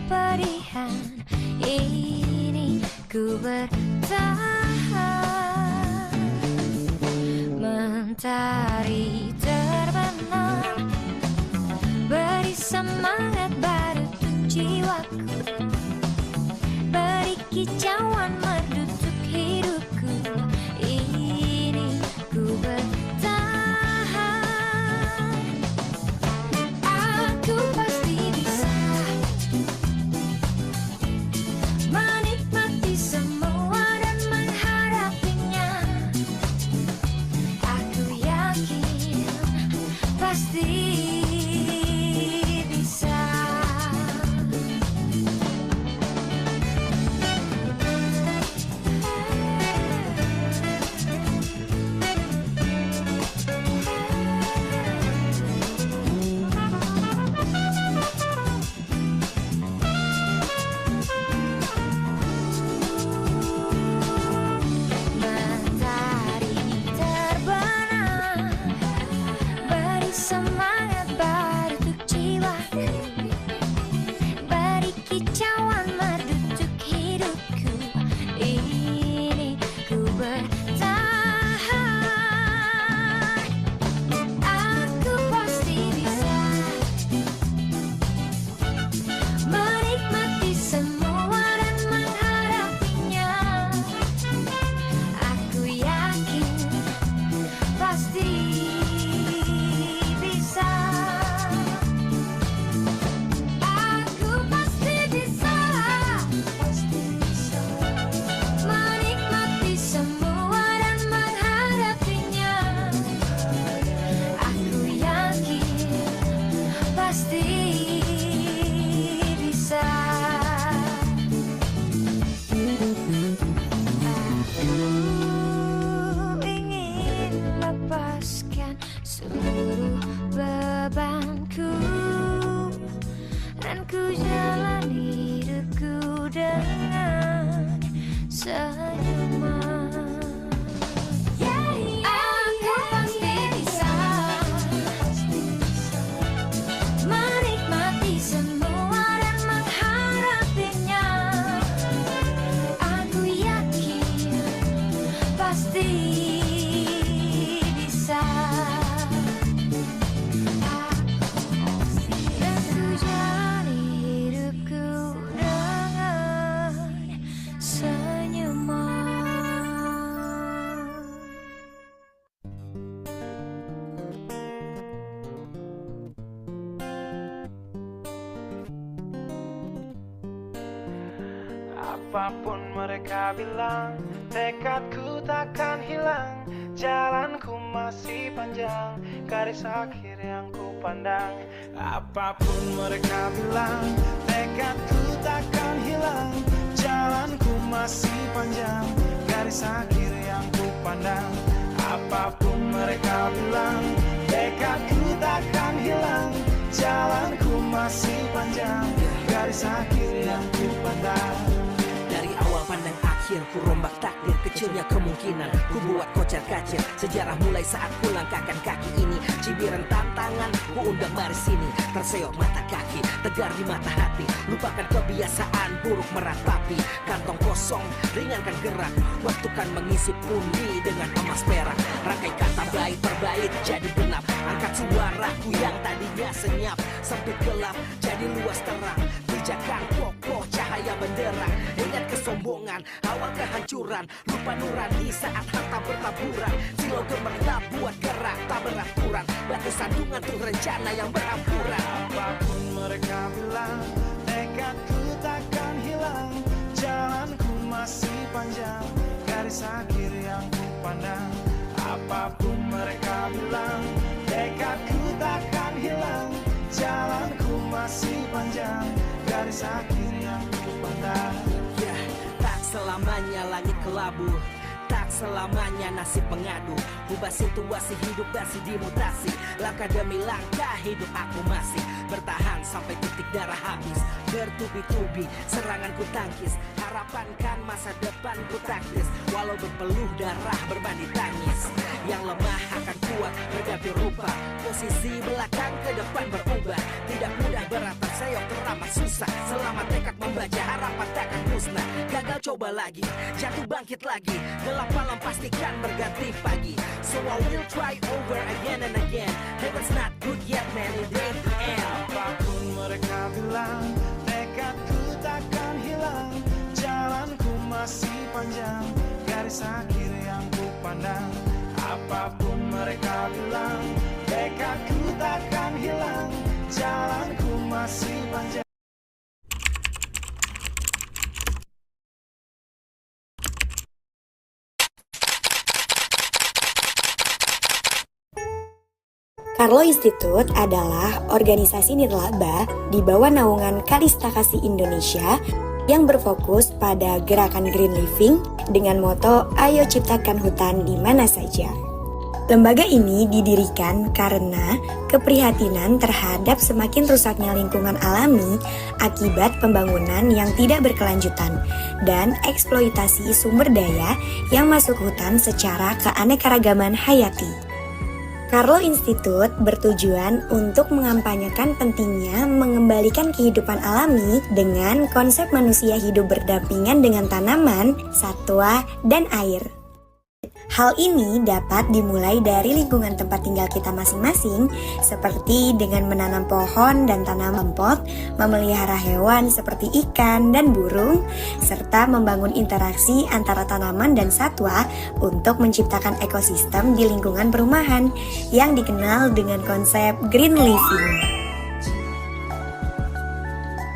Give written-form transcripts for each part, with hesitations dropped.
kepedihan ini ku bertahan. Mentari terbenam, beri semangat baru untuk jiwaku, beri kicauan merdu untuk hidupku. Ini ku bertahan. Aku pasti bisa menikmati semua dan menghadapinya. Aku yakin pasti bisa. Matahari terbenam, beri semangat baru untuk jiwaku, beri kicauan merdu untuk hidupku. Ini ku bertahan. Aku pasti bisa menikmati semua dan menghadapinya. Aku yakin pasti bisa. Aku pasti bisa menikmati semua dan menghadapinya. Aku yakin pasti bisa. Aku ingin lepaskan seluruh bebanku dan ku jalani hidupku dengan senyuman. Aku pasti bisa menikmati semua dan menghadapinya. Aku yakin pasti bisa. Dan ku jalani hidupku dengan senyuman. Apapun mereka bilang, tekadku takkan hilang. Jalanku masih panjang, garis akhir yang ku pandang. Apapun mereka bilang, tekadku takkan hilang. Jalanku masih panjang, garis akhir yang ku pandang. Apapun mereka bilang, tekadku takkan hilang. Jalanku masih panjang, garis akhir yang ku pandang. Dari awal pandang akhir ku rombak takdir, kecilnya kemungkinan ku buat kocar kacir. Sejarah mulai saat ku langkahkan kaki ini, cibiran tantangan ku undang mari sini. Terseok mata kaki, tegar di mata hati, lupakan kebiasaan buruk meratapi. Kantong kosong, ringankan gerak, waktu kan mengisi pundi dengan emas perak. Rangkai kata bait per bait jadi genap, angkat suaraku yang tadinya senyap. Sempit gelap jadi luas terang, pijakan kokoh cahaya benderang. Ingat kesombongan, awal kehancuran, lupa nurani saat harta bertaburan. Silau gemerlap buat gerak tak beraturan, batu sandungan tuh rencana yang berampuran. Apapun mereka bilang, tekadku takkan hilang. Jalanku masih panjang, garis akhir yang ku pandang. Apapun mereka bilang, tekadku takkan hilang. Jalanku masih panjang, garis akhir yang ku pandang. Ya, tak selamanya langit kelabu, tak selamanya nasib pengadu. Ubah situasi hidup masih dimutasi, langkah demi langkah hidup aku masih bertahan sampai titik darah habis. Bertubi-tubi serangan ku tangkis, harapan kan masa depan ku taktis. Walau berpeluh darah berbanding tangis, yang lemah akan kuat berganti rupa. Posisi belakang ke depan berubah, tidak mudah berat terseok teramat susah. Selamat tekad membaca harapan takkan musnah. Gagal coba lagi, jatuh bangkit lagi. Gelap malam pastikan berganti pagi. So I will try over again and again. Heaven's not good yet man, it ain't the end. Apapun mereka bilang, tekadku takkan hilang. Jalanku masih panjang, garis akhir yang ku pandang. Apapun mereka bilang, tekadku takkan hilang. Jalanku masih panjang. Carlo Institute adalah organisasi nirlaba di bawah naungan Kalista Kasih Indonesia yang berfokus pada gerakan green living dengan moto "Ayo ciptakan hutan di mana saja". Lembaga ini didirikan karena keprihatinan terhadap semakin rusaknya lingkungan alami akibat pembangunan yang tidak berkelanjutan dan eksploitasi sumber daya yang masuk hutan secara keanekaragaman hayati. Carlo Institute bertujuan untuk mengampanyekan pentingnya mengembalikan kehidupan alami dengan konsep manusia hidup berdampingan dengan tanaman, satwa, dan air. Hal ini dapat dimulai dari lingkungan tempat tinggal kita masing-masing, seperti dengan menanam pohon dan tanaman pot, memelihara hewan seperti ikan dan burung, serta membangun interaksi antara tanaman dan satwa untuk menciptakan ekosistem di lingkungan perumahan yang dikenal dengan konsep green living.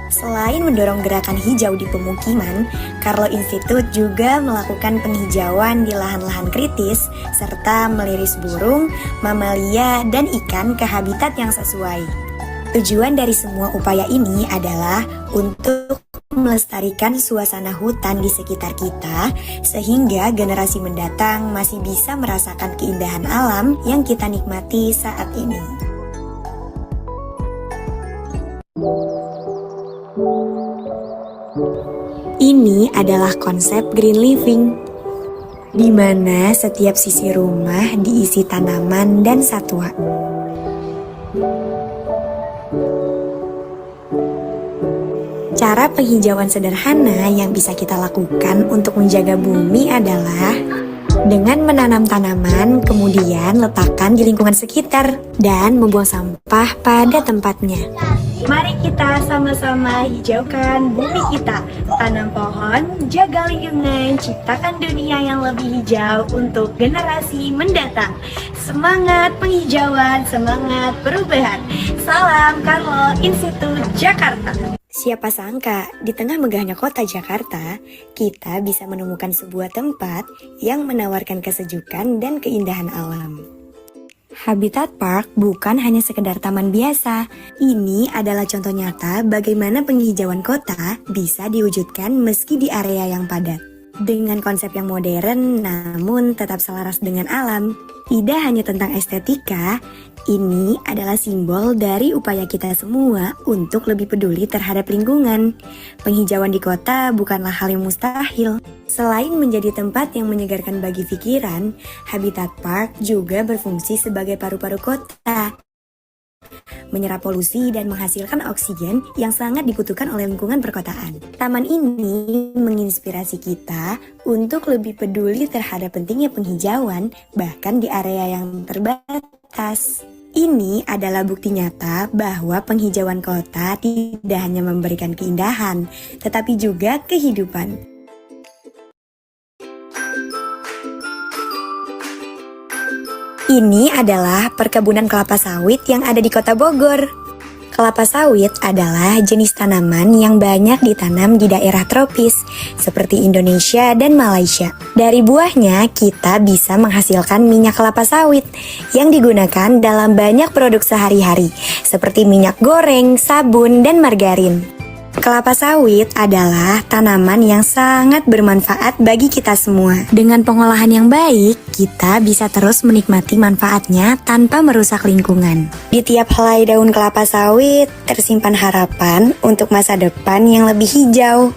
Selain mendorong gerakan hijau di pemukiman, Carlo Institute juga melakukan penghijauan di lahan-lahan kritis serta meliris burung, mamalia, dan ikan ke habitat yang sesuai. Tujuan dari semua upaya ini adalah untuk melestarikan suasana hutan di sekitar kita sehingga generasi mendatang masih bisa merasakan keindahan alam yang kita nikmati saat ini. Ini adalah konsep green living, di mana setiap sisi rumah diisi tanaman dan satwa. Cara penghijauan sederhana yang bisa kita lakukan untuk menjaga bumi adalah dengan menanam tanaman, kemudian letakkan di lingkungan sekitar, dan membuang sampah pada tempatnya. Mari kita sama-sama hijaukan bumi kita. Tanam pohon, jaga lingkungan, ciptakan dunia yang lebih hijau untuk generasi mendatang. Semangat penghijauan, semangat perubahan. Salam Carlo Institute Jakarta. Siapa sangka, di tengah megahnya kota Jakarta, kita bisa menemukan sebuah tempat yang menawarkan kesejukan dan keindahan alam. Habitat Park bukan hanya sekedar taman biasa. Ini adalah contoh nyata bagaimana penghijauan kota bisa diwujudkan meski di area yang padat. Dengan konsep yang modern namun tetap selaras dengan alam. Tidak hanya tentang estetika, ini adalah simbol dari upaya kita semua untuk lebih peduli terhadap lingkungan. Penghijauan di kota bukanlah hal yang mustahil. Selain menjadi tempat yang menyegarkan bagi pikiran, Habitat Park juga berfungsi sebagai paru-paru kota, menyerap polusi dan menghasilkan oksigen yang sangat dibutuhkan oleh lingkungan perkotaan. Taman ini menginspirasi kita untuk lebih peduli terhadap pentingnya penghijauan bahkan di area yang terbatas. Ini adalah bukti nyata bahwa penghijauan kota tidak hanya memberikan keindahan, tetapi juga kehidupan. Ini adalah perkebunan kelapa sawit yang ada di Kota Bogor. Kelapa sawit adalah jenis tanaman yang banyak ditanam di daerah tropis seperti Indonesia dan Malaysia. Dari buahnya kita bisa menghasilkan minyak kelapa sawit yang digunakan dalam banyak produk sehari-hari seperti minyak goreng, sabun, dan margarin. Kelapa sawit adalah tanaman yang sangat bermanfaat bagi kita semua. Dengan pengolahan yang baik, kita bisa terus menikmati manfaatnya tanpa merusak lingkungan. Di tiap helai daun kelapa sawit, tersimpan harapan untuk masa depan yang lebih hijau.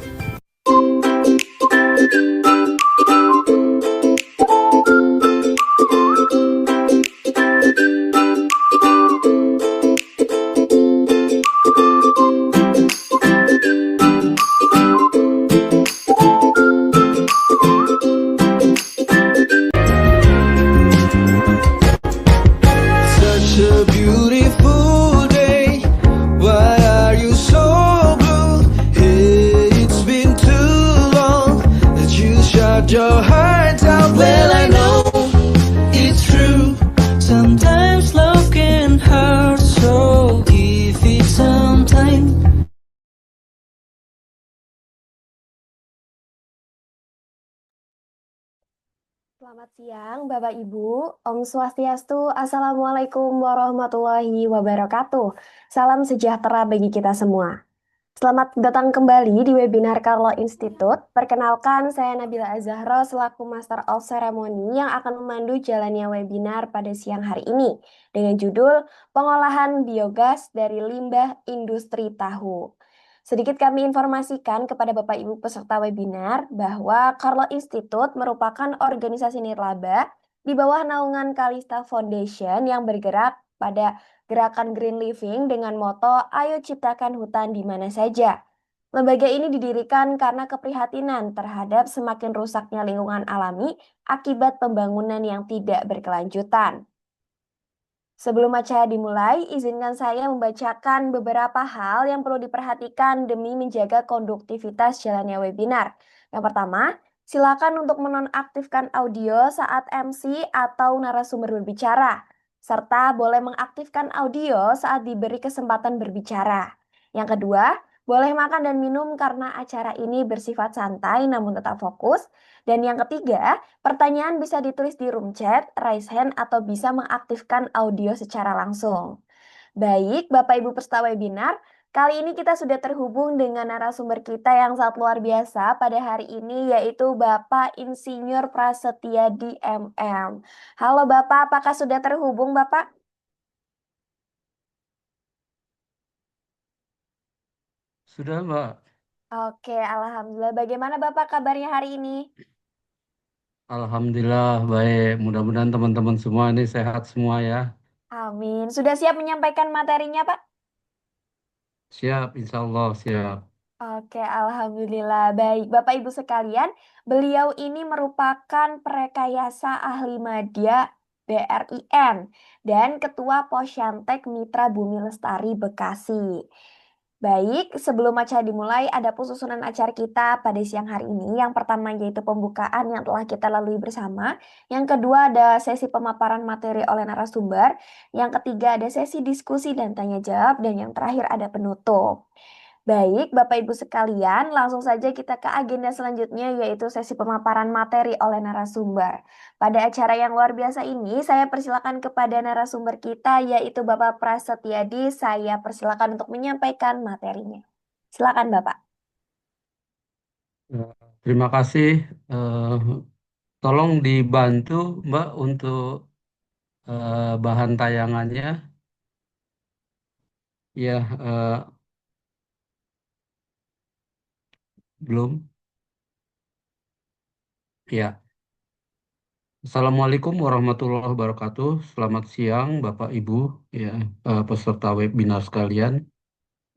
Selamat siang, Bapak Ibu. Om Swastiastu, Assalamualaikum warahmatullahi wabarakatuh. Salam sejahtera bagi kita semua. Selamat datang kembali di webinar Carlo Institute. Perkenalkan, saya Nabila Azahra selaku Master of Ceremony yang akan memandu jalannya webinar pada siang hari ini dengan judul Pengolahan Biogas dari Limbah Industri Tahu. Sedikit kami informasikan kepada Bapak Ibu peserta webinar bahwa Carlo Institute merupakan organisasi nirlaba di bawah naungan Kalista Foundation yang bergerak pada gerakan Green Living dengan moto Ayo Ciptakan Hutan di Mana Saja. Lembaga ini didirikan karena keprihatinan terhadap semakin rusaknya lingkungan alami akibat pembangunan yang tidak berkelanjutan. Sebelum acara dimulai, izinkan saya membacakan beberapa hal yang perlu diperhatikan demi menjaga konduktivitas jalannya webinar. Yang pertama, silakan untuk menonaktifkan audio saat MC atau narasumber berbicara, serta boleh mengaktifkan audio saat diberi kesempatan berbicara. Yang kedua, boleh makan dan minum karena acara ini bersifat santai namun tetap fokus. Dan yang ketiga, pertanyaan bisa ditulis di room chat, raise hand, atau bisa mengaktifkan audio secara langsung. Baik, Bapak Ibu peserta webinar, kali ini kita sudah terhubung dengan narasumber kita yang sangat luar biasa pada hari ini, yaitu Bapak Insinyur Prasetya di MM. Halo Bapak, apakah sudah terhubung Bapak? Sudah, Mbak. Oke, Alhamdulillah. Bagaimana Bapak kabarnya hari ini? Alhamdulillah baik. Mudah-mudahan teman-teman semua ini sehat semua ya. Amin. Sudah siap menyampaikan materinya Pak? Siap, insya Allah siap. Oke, Alhamdulillah. Baik, Bapak Ibu sekalian, beliau ini merupakan perekayasa ahli media BRIN dan Ketua Posyantek Mitra Bumi Lestari Bekasi. Baik, sebelum acara dimulai, ada susunan acara kita pada siang hari ini. Yang pertama yaitu pembukaan yang telah kita lalui bersama. Yang kedua ada sesi pemaparan materi oleh narasumber. Yang ketiga ada sesi diskusi dan tanya jawab. Dan yang terakhir ada penutup. Baik, Bapak Ibu sekalian, langsung saja kita ke agenda selanjutnya yaitu sesi pemaparan materi oleh narasumber. Pada acara yang luar biasa ini, saya persilakan kepada narasumber kita yaitu Bapak Prasetyadi. Saya persilakan untuk menyampaikan materinya. Silakan Bapak. Eh, Terima kasih. Eh, Tolong dibantu, Mbak, untuk bahan tayangannya. Ya, belum. Ya. Assalamualaikum warahmatullahi wabarakatuh. Selamat siang, Bapak Ibu, ya, peserta webinar sekalian.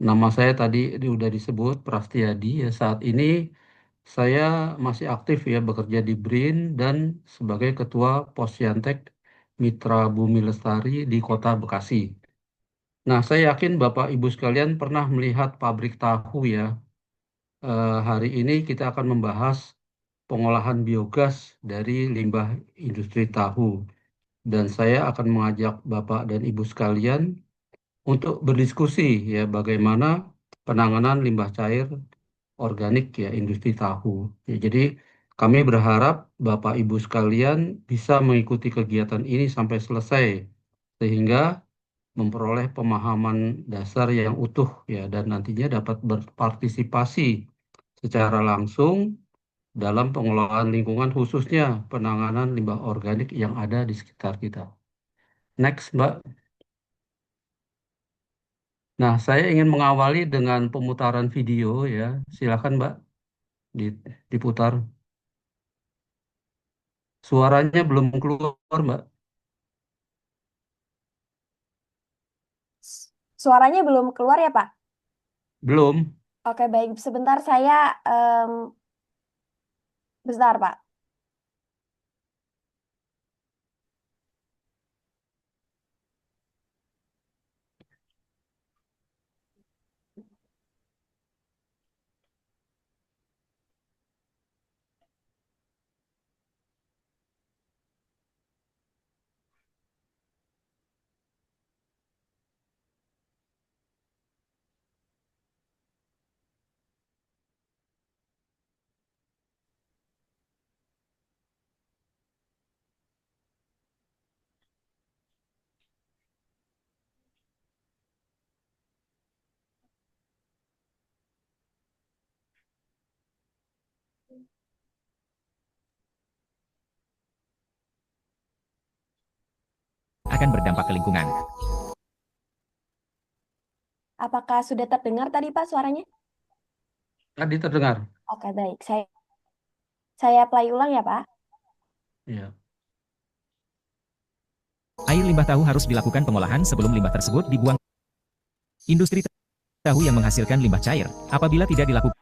Nama saya tadi sudah disebut Prastiadi. Ya, saat ini saya masih aktif ya bekerja di BRIN dan sebagai Ketua Posyantek Mitra Bumi Lestari di Kota Bekasi. Nah, saya yakin Bapak Ibu sekalian pernah melihat pabrik tahu ya. Hari ini kita akan membahas pengolahan biogas dari limbah industri tahu. Dan saya akan mengajak Bapak dan Ibu sekalian untuk berdiskusi ya bagaimana penanganan limbah cair organik ya industri tahu. Ya, jadi kami berharap Bapak Ibu sekalian bisa mengikuti kegiatan ini sampai selesai sehingga memperoleh pemahaman dasar yang utuh ya dan nantinya dapat berpartisipasi secara langsung dalam pengelolaan lingkungan khususnya penanganan limbah organik yang ada di sekitar kita. Next, Mbak. Nah, saya ingin mengawali dengan pemutaran video ya. Silakan, Mbak, diputar. Suaranya belum keluar, Mbak. Suaranya belum keluar ya Pak? Belum. Oke, baik. Sebentar saya, bentar Pak. akan berdampak ke lingkungan. Apakah sudah terdengar tadi Pak suaranya? Tadi terdengar. Oke, baik. Saya play ulang ya, Pak. Ya. Air limbah tahu harus dilakukan pengolahan sebelum limbah tersebut dibuang. Industri tahu yang menghasilkan limbah cair, apabila tidak dilakukan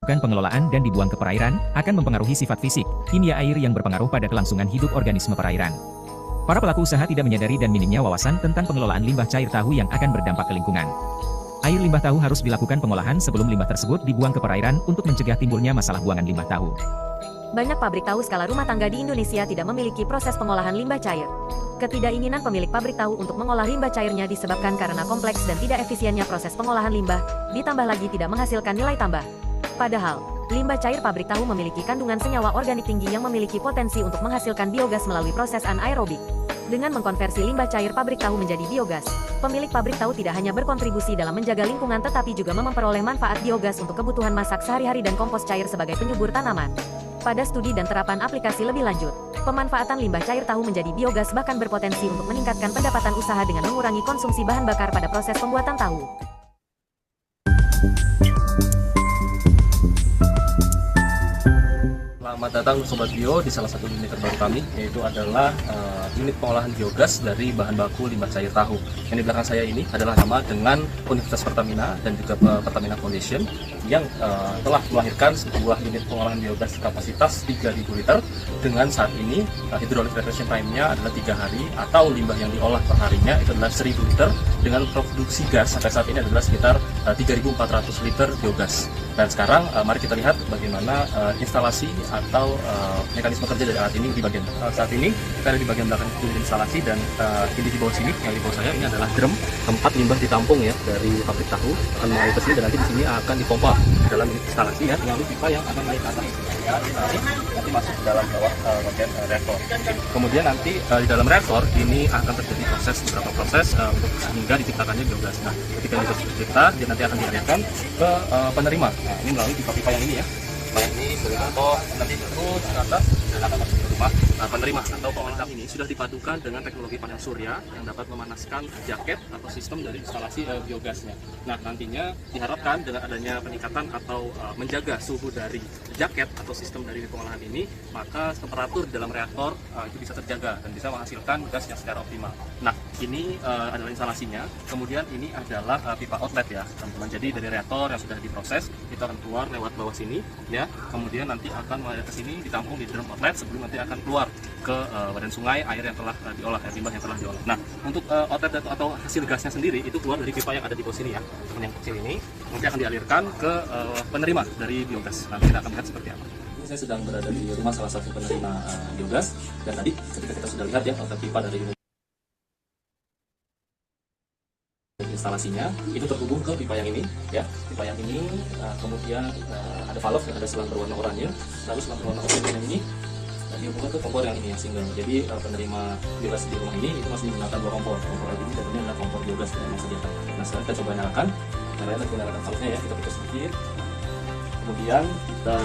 pengelolaan dan dibuang ke perairan, akan mempengaruhi sifat fisik, kimia air yang berpengaruh pada kelangsungan hidup organisme perairan. Para pelaku usaha tidak menyadari dan minimnya wawasan tentang pengelolaan limbah cair tahu yang akan berdampak ke lingkungan. Air limbah tahu harus dilakukan pengolahan sebelum limbah tersebut dibuang ke perairan untuk mencegah timbulnya masalah buangan limbah tahu. Banyak pabrik tahu skala rumah tangga di Indonesia tidak memiliki proses pengolahan limbah cair. Ketidakinginan pemilik pabrik tahu untuk mengolah limbah cairnya disebabkan karena kompleks dan tidak efisiennya proses pengolahan limbah, ditambah lagi tidak menghasilkan nilai tambah. Padahal, limbah cair pabrik tahu memiliki kandungan senyawa organik tinggi yang memiliki potensi untuk menghasilkan biogas melalui proses anaerobik. Dengan mengkonversi limbah cair pabrik tahu menjadi biogas, pemilik pabrik tahu tidak hanya berkontribusi dalam menjaga lingkungan tetapi juga memperoleh manfaat biogas untuk kebutuhan masak sehari-hari dan kompos cair sebagai penyubur tanaman. Pada studi dan terapan aplikasi lebih lanjut, pemanfaatan limbah cair tahu menjadi biogas bahkan berpotensi untuk meningkatkan pendapatan usaha dengan mengurangi konsumsi bahan bakar pada proses pembuatan tahu. Selamat datang Sobat Bio di salah satu unit terbaru kami, yaitu adalah unit pengolahan biogas dari bahan baku limbah cair tahu. Yang di belakang saya ini adalah sama dengan Universitas Pertamina dan juga Pertamina Foundation yang telah melahirkan sebuah unit pengolahan biogas kapasitas 3.000 liter dengan saat ini hydraulic retention time-nya adalah 3 hari atau limbah yang diolah per harinya itu adalah 1.000 liter dengan produksi gas sampai saat ini adalah sekitar 3.400 liter biogas. Dan sekarang mari kita lihat bagaimana instalasi atau mekanisme kerja dari alat ini di bagian saat ini kita ada di bagian belakang unit instalasi dan ini di bawah sini yang di bawah saya ini adalah drum tempat limbah ditampung ya dari pabrik tahu akan mengalir ke sini dan nanti di sini akan dipompa dalam unit instalasi ya melalui pipa yang akan naik ke atas ya nanti masuk ke dalam bawah bagian reaktor. Kemudian nanti di dalam reaktor ini akan terjadi beberapa proses untuk sehingga diciptakannya biogas. Nah, ketika biogas tercipta dia nanti akan dialirkan ke penerima. Nah, ini melalui pipa-pipa yang ini ya. Pipa ini dari contoh nanti terus ke atas dan akan masuk ke rumah penerima atau pemancar ini sudah dipadukan dengan teknologi panel surya yang dapat memanaskan jaket atau sistem dari instalasi biogasnya. Nah, nantinya diharapkan dengan adanya peningkatan atau menjaga suhu dari jaket atau sistem dari pengolahan ini, maka temperatur dalam reaktor itu bisa terjaga dan bisa menghasilkan gas yang secara optimal. Nah, ini adalah instalasinya. Kemudian ini adalah pipa outlet ya, teman-teman. Jadi dari reaktor yang sudah diproses itu akan keluar lewat bawah sini ya. Kemudian nanti akan mengalir ke sini ditampung di drum outlet sebelum nanti akan keluar ke badan sungai air yang telah diolah, air limbah yang telah diolah. Nah, untuk outlet atau hasil gasnya sendiri itu keluar dari pipa yang ada di bawah sini ya, teman yang kecil ini nanti akan dialirkan ke penerima dari biogas. Nanti kita akan lihat seperti apa. Ini saya sedang berada di rumah salah satu penerima biogas dan tadi ketika kita sudah lihat ya outlet pipa dari unit instalasinya itu terhubung ke pipa yang ini ya, pipa yang ini kemudian ada valve yang ada selang berwarna oranye, lalu selang berwarna oranye yang ini dihubungkan ke kompor yang ini yang single. Jadi penerima biogas di rumah ini itu masih menggunakan 2 kompor ini dan ini adalah kompor biogas yang memang sediakan. Nah, sekarang kita coba nyalakan, caranya kita nyalakan valve-nya ya, kita putus sedikit, kemudian kita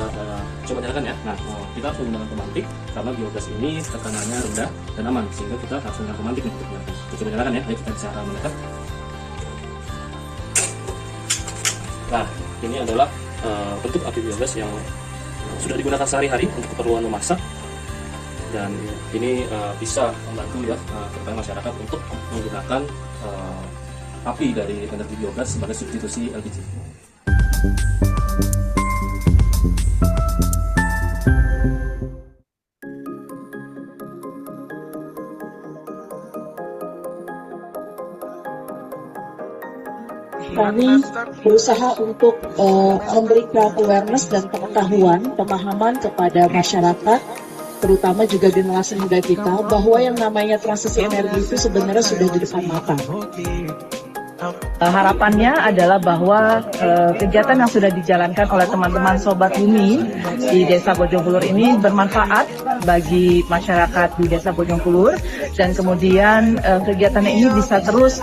coba nyalakan ya. Nah, kita harus menggunakan pemantik karena biogas ini tekanannya rendah dan aman sehingga kita harus menggunakan pemantik untuk menyalakan. Kita coba nyalakan ya, ayo kita bisa menekan. Nah, ini adalah bentuk api biogas yang sudah digunakan sehari-hari untuk keperluan memasak dan ini bisa membantu ya terutama masyarakat untuk menggunakan api dari energi biogas sebagai substitusi LPG. Kami berusaha untuk memberikan awareness dan pengetahuan, pemahaman kepada masyarakat, terutama juga generasi muda kita, bahwa yang namanya transisi energi itu sebenarnya sudah di depan mata. Harapannya adalah bahwa kegiatan yang sudah dijalankan oleh teman-teman Sobat Bumi di Desa Bojongkulur ini bermanfaat bagi masyarakat di Desa Bojongkulur, dan kemudian kegiatan ini bisa terus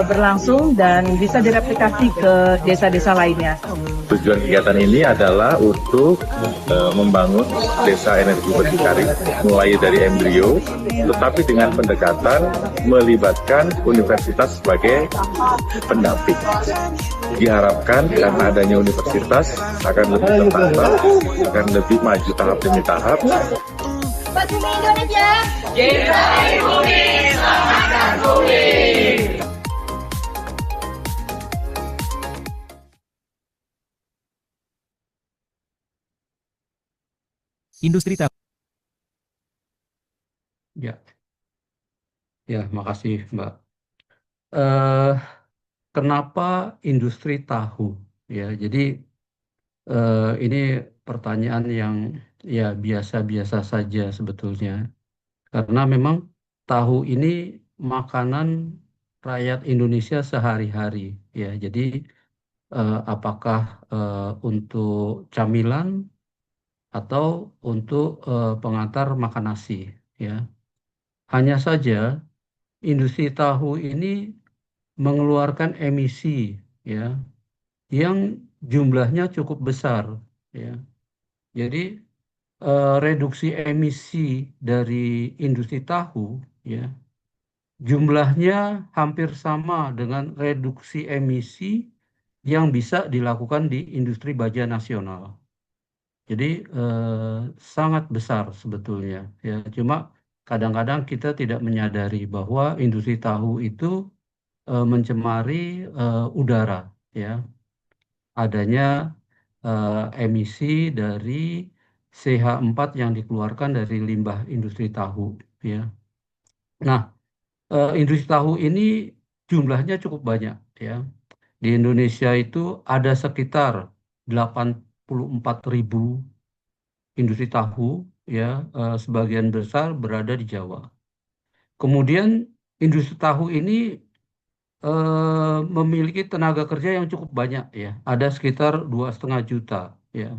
berlangsung dan bisa direplikasi ke desa-desa lainnya. Tujuan kegiatan ini adalah untuk membangun desa energi berdikari mulai dari embrio, tetapi dengan pendekatan melibatkan universitas sebagai pendamping. Diharapkan karena adanya universitas akan lebih tertata, akan lebih maju tahap demi tahap. Bumi Indonesia, kita bumi, selamatkan bumi. Industri tahu. Ya, ya, makasih Mbak. Eh, Kenapa industri tahu? Ya, jadi ini pertanyaan yang ya biasa-biasa saja sebetulnya. Karena memang tahu ini makanan rakyat Indonesia sehari-hari. Ya, jadi apakah untuk camilan atau untuk pengantar makan nasi? Ya, hanya saja industri tahu ini mengeluarkan emisi, ya, yang jumlahnya cukup besar, ya. Jadi reduksi emisi dari industri tahu, ya, jumlahnya hampir sama dengan reduksi emisi yang bisa dilakukan di industri baja nasional. Jadi sangat besar sebetulnya, ya. Cuma kadang-kadang kita tidak menyadari bahwa industri tahu itu mencemari udara, ya. Adanya emisi dari CH4 yang dikeluarkan dari limbah industri tahu, ya. Nah, industri tahu ini jumlahnya cukup banyak, ya. Di Indonesia itu ada sekitar 84.000 industri tahu, ya, sebagian besar berada di Jawa. Kemudian industri tahu ini memiliki tenaga kerja yang cukup banyak, ya. Ada sekitar 2,5 juta, ya.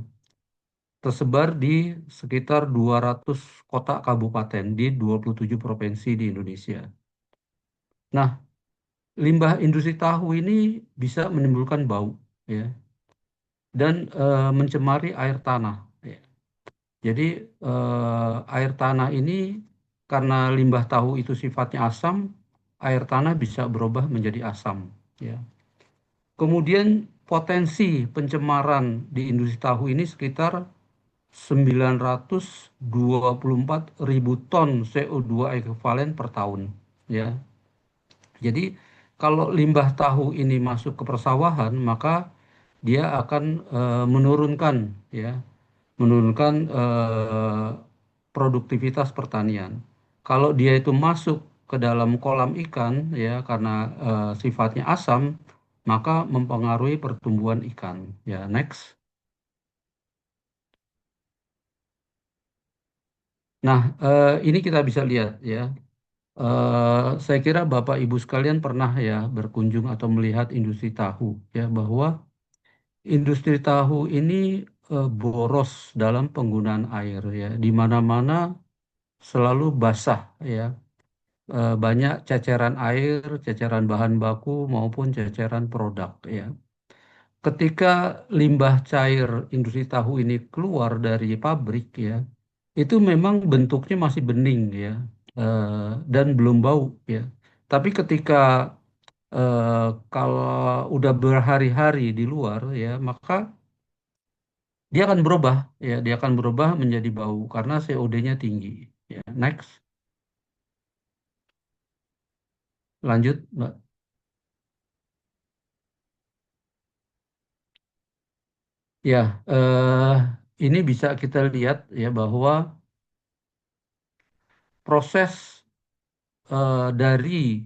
Tersebar di sekitar 200 kota kabupaten di 27 provinsi di Indonesia. Nah, limbah industri tahu ini bisa menimbulkan bau, ya, dan mencemari air tanah, ya. Jadi air tanah ini karena limbah tahu itu sifatnya asam, air tanah bisa berubah menjadi asam, ya. Kemudian potensi pencemaran di industri tahu ini sekitar 924.000 ton CO2 ekivalen per tahun, ya. Jadi kalau limbah tahu ini masuk ke persawahan, maka dia akan menurunkan, ya, menurunkan produktivitas pertanian. Kalau dia itu masuk ke dalam kolam ikan, ya, karena sifatnya asam, maka mempengaruhi pertumbuhan ikan. Ya, next. Nah, ini kita bisa lihat, ya. Saya kira Bapak Ibu sekalian pernah ya berkunjung atau melihat industri tahu, ya, bahwa industri tahu ini boros dalam penggunaan air, ya. Di mana-mana selalu basah, ya. Banyak ceceran air, ceceran bahan baku maupun ceceran produk, ya. Ketika limbah cair industri tahu ini keluar dari pabrik, ya, itu memang bentuknya masih bening, ya, dan belum bau, ya. Tapi ketika kalau udah berhari-hari di luar, ya, maka dia akan berubah, ya, dia akan berubah menjadi bau karena COD-nya tinggi. Ya, next, lanjut, Mbak. Ya, ini bisa kita lihat, ya, bahwa proses dari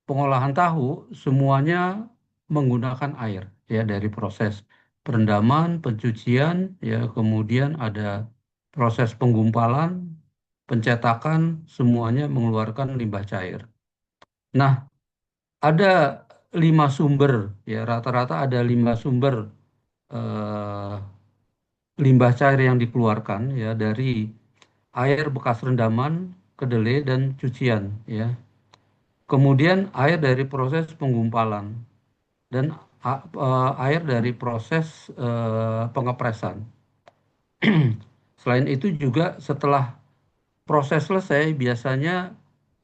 pengolahan tahu semuanya menggunakan air, ya, dari proses perendaman, pencucian, ya, kemudian ada proses penggumpalan, pencetakan, semuanya mengeluarkan limbah cair. Nah, ada 5 sumber, ya rata-rata ada 5 sumber eh, limbah cair yang dikeluarkan ya dari air bekas rendaman, kedelai dan cucian ya. Kemudian air dari proses penggumpalan dan air dari proses pengepresan. Selain itu juga setelah proses selesai biasanya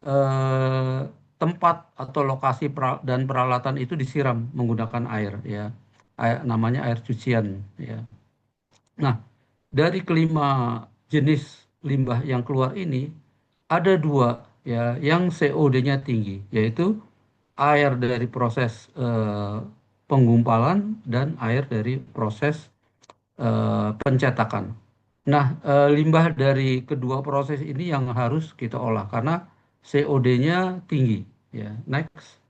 eh, tempat atau lokasi dan peralatan itu disiram menggunakan air ya. Namanya air cucian ya. Nah, dari kelima jenis limbah yang keluar ini ada dua ya yang COD-nya tinggi, yaitu air dari proses penggumpalan dan air dari proses pencetakan. Nah, limbah dari kedua proses ini yang harus kita olah karena COD-nya tinggi. Ya, next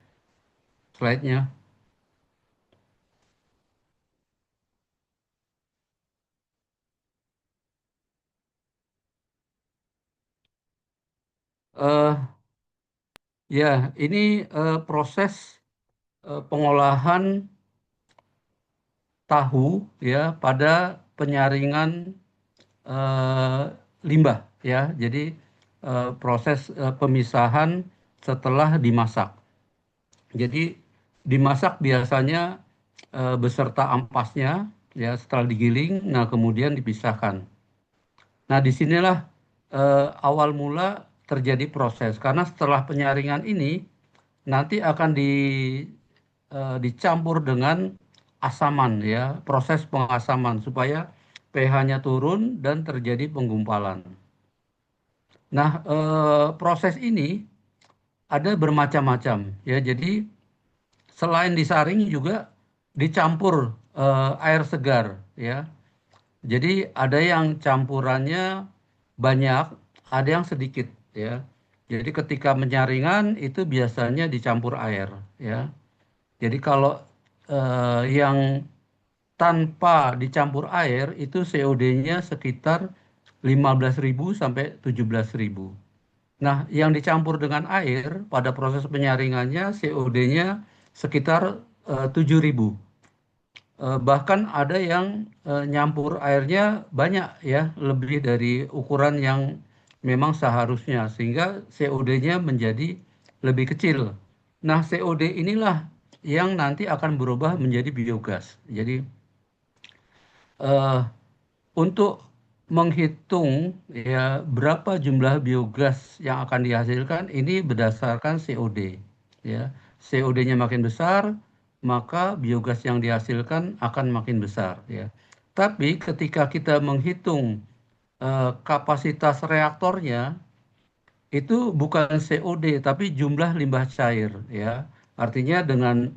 slide-nya. Eh, ya, ini proses pengolahan tahu ya pada penyaringan eh, limbah ya. Jadi proses pemisahan setelah dimasak. Jadi dimasak biasanya beserta ampasnya ya setelah digiling, nah kemudian dipisahkan. Nah disinilah awal mula terjadi proses karena setelah penyaringan ini nanti akan dicampur dengan asaman ya, proses pengasaman supaya pH-nya turun dan terjadi penggumpalan. Nah, proses ini ada bermacam-macam ya. Jadi selain disaring juga dicampur air segar ya. Jadi ada yang campurannya banyak, ada yang sedikit ya. Jadi ketika menyaringan itu biasanya dicampur air ya. Jadi kalau yang tanpa dicampur air itu COD-nya sekitar 15.000 sampai 17.000. Nah, yang dicampur dengan air pada proses penyaringannya COD-nya sekitar 7.000. Bahkan ada yang nyampur airnya banyak ya, lebih dari ukuran yang memang seharusnya sehingga COD-nya menjadi lebih kecil. Nah, COD inilah yang nanti akan berubah menjadi biogas. Jadi eh, untuk menghitung ya berapa jumlah biogas yang akan dihasilkan ini berdasarkan COD ya. COD-nya makin besar, maka biogas yang dihasilkan akan makin besar ya. Tapi ketika kita menghitung kapasitas reaktornya itu bukan COD tapi jumlah limbah cair ya. Artinya dengan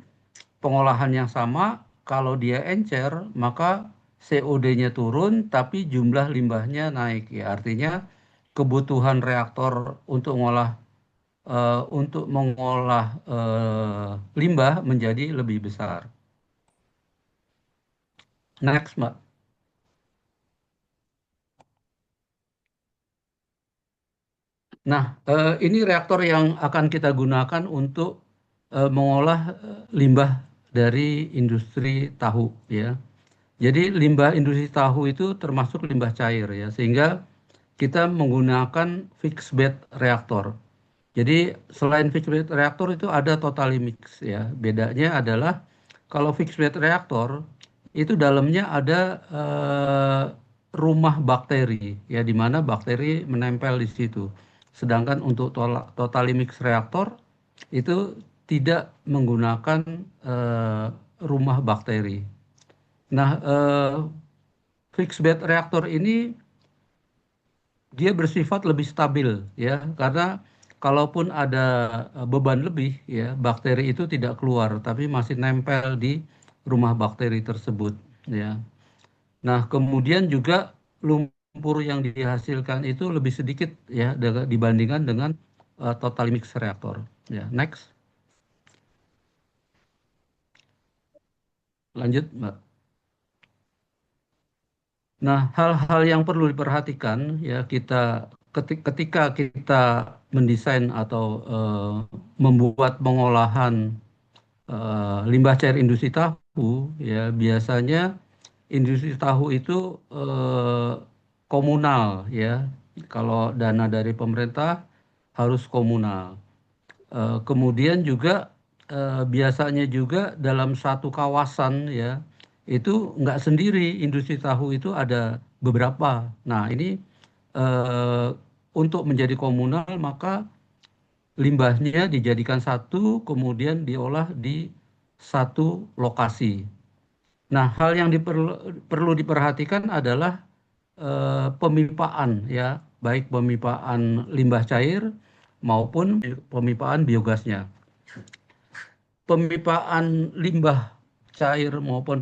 pengolahan yang sama, kalau dia encer, maka COD-nya turun, tapi jumlah limbahnya naik. Ya, artinya kebutuhan reaktor untuk mengolah limbah menjadi lebih besar. Next, Mbak. Nah, ini reaktor yang akan kita gunakan untuk mengolah limbah dari industri tahu, ya. Jadi limbah industri tahu itu termasuk limbah cair ya, sehingga kita menggunakan fixed bed reaktor. Jadi selain fixed bed reaktor itu ada totally mix ya. Bedanya adalah kalau fixed bed reaktor itu dalamnya ada rumah bakteri ya, di mana bakteri menempel di situ. Sedangkan untuk totally mix reaktor itu tidak menggunakan rumah bakteri. Nah, fixed bed reaktor ini dia bersifat lebih stabil ya, karena kalaupun ada beban lebih ya, bakteri itu tidak keluar tapi masih nempel di rumah bakteri tersebut ya. Nah, kemudian juga lumpur yang dihasilkan itu lebih sedikit ya dibandingkan dengan totally mix reaktor ya. Next. Lanjut, Mbak. Nah, hal-hal yang perlu diperhatikan ya ketika kita mendesain atau membuat pengolahan limbah cair industri tahu, ya biasanya industri tahu itu komunal, ya. Kalau dana dari pemerintah harus komunal. Kemudian juga biasanya juga dalam satu kawasan, ya, itu nggak sendiri industri tahu itu ada beberapa. Nah ini untuk menjadi komunal maka limbahnya dijadikan satu kemudian diolah di satu lokasi. Nah hal yang perlu diperhatikan adalah pemipaan, ya, baik pemipaan limbah cair maupun pemipaan biogasnya. Pemipaan limbah cair maupun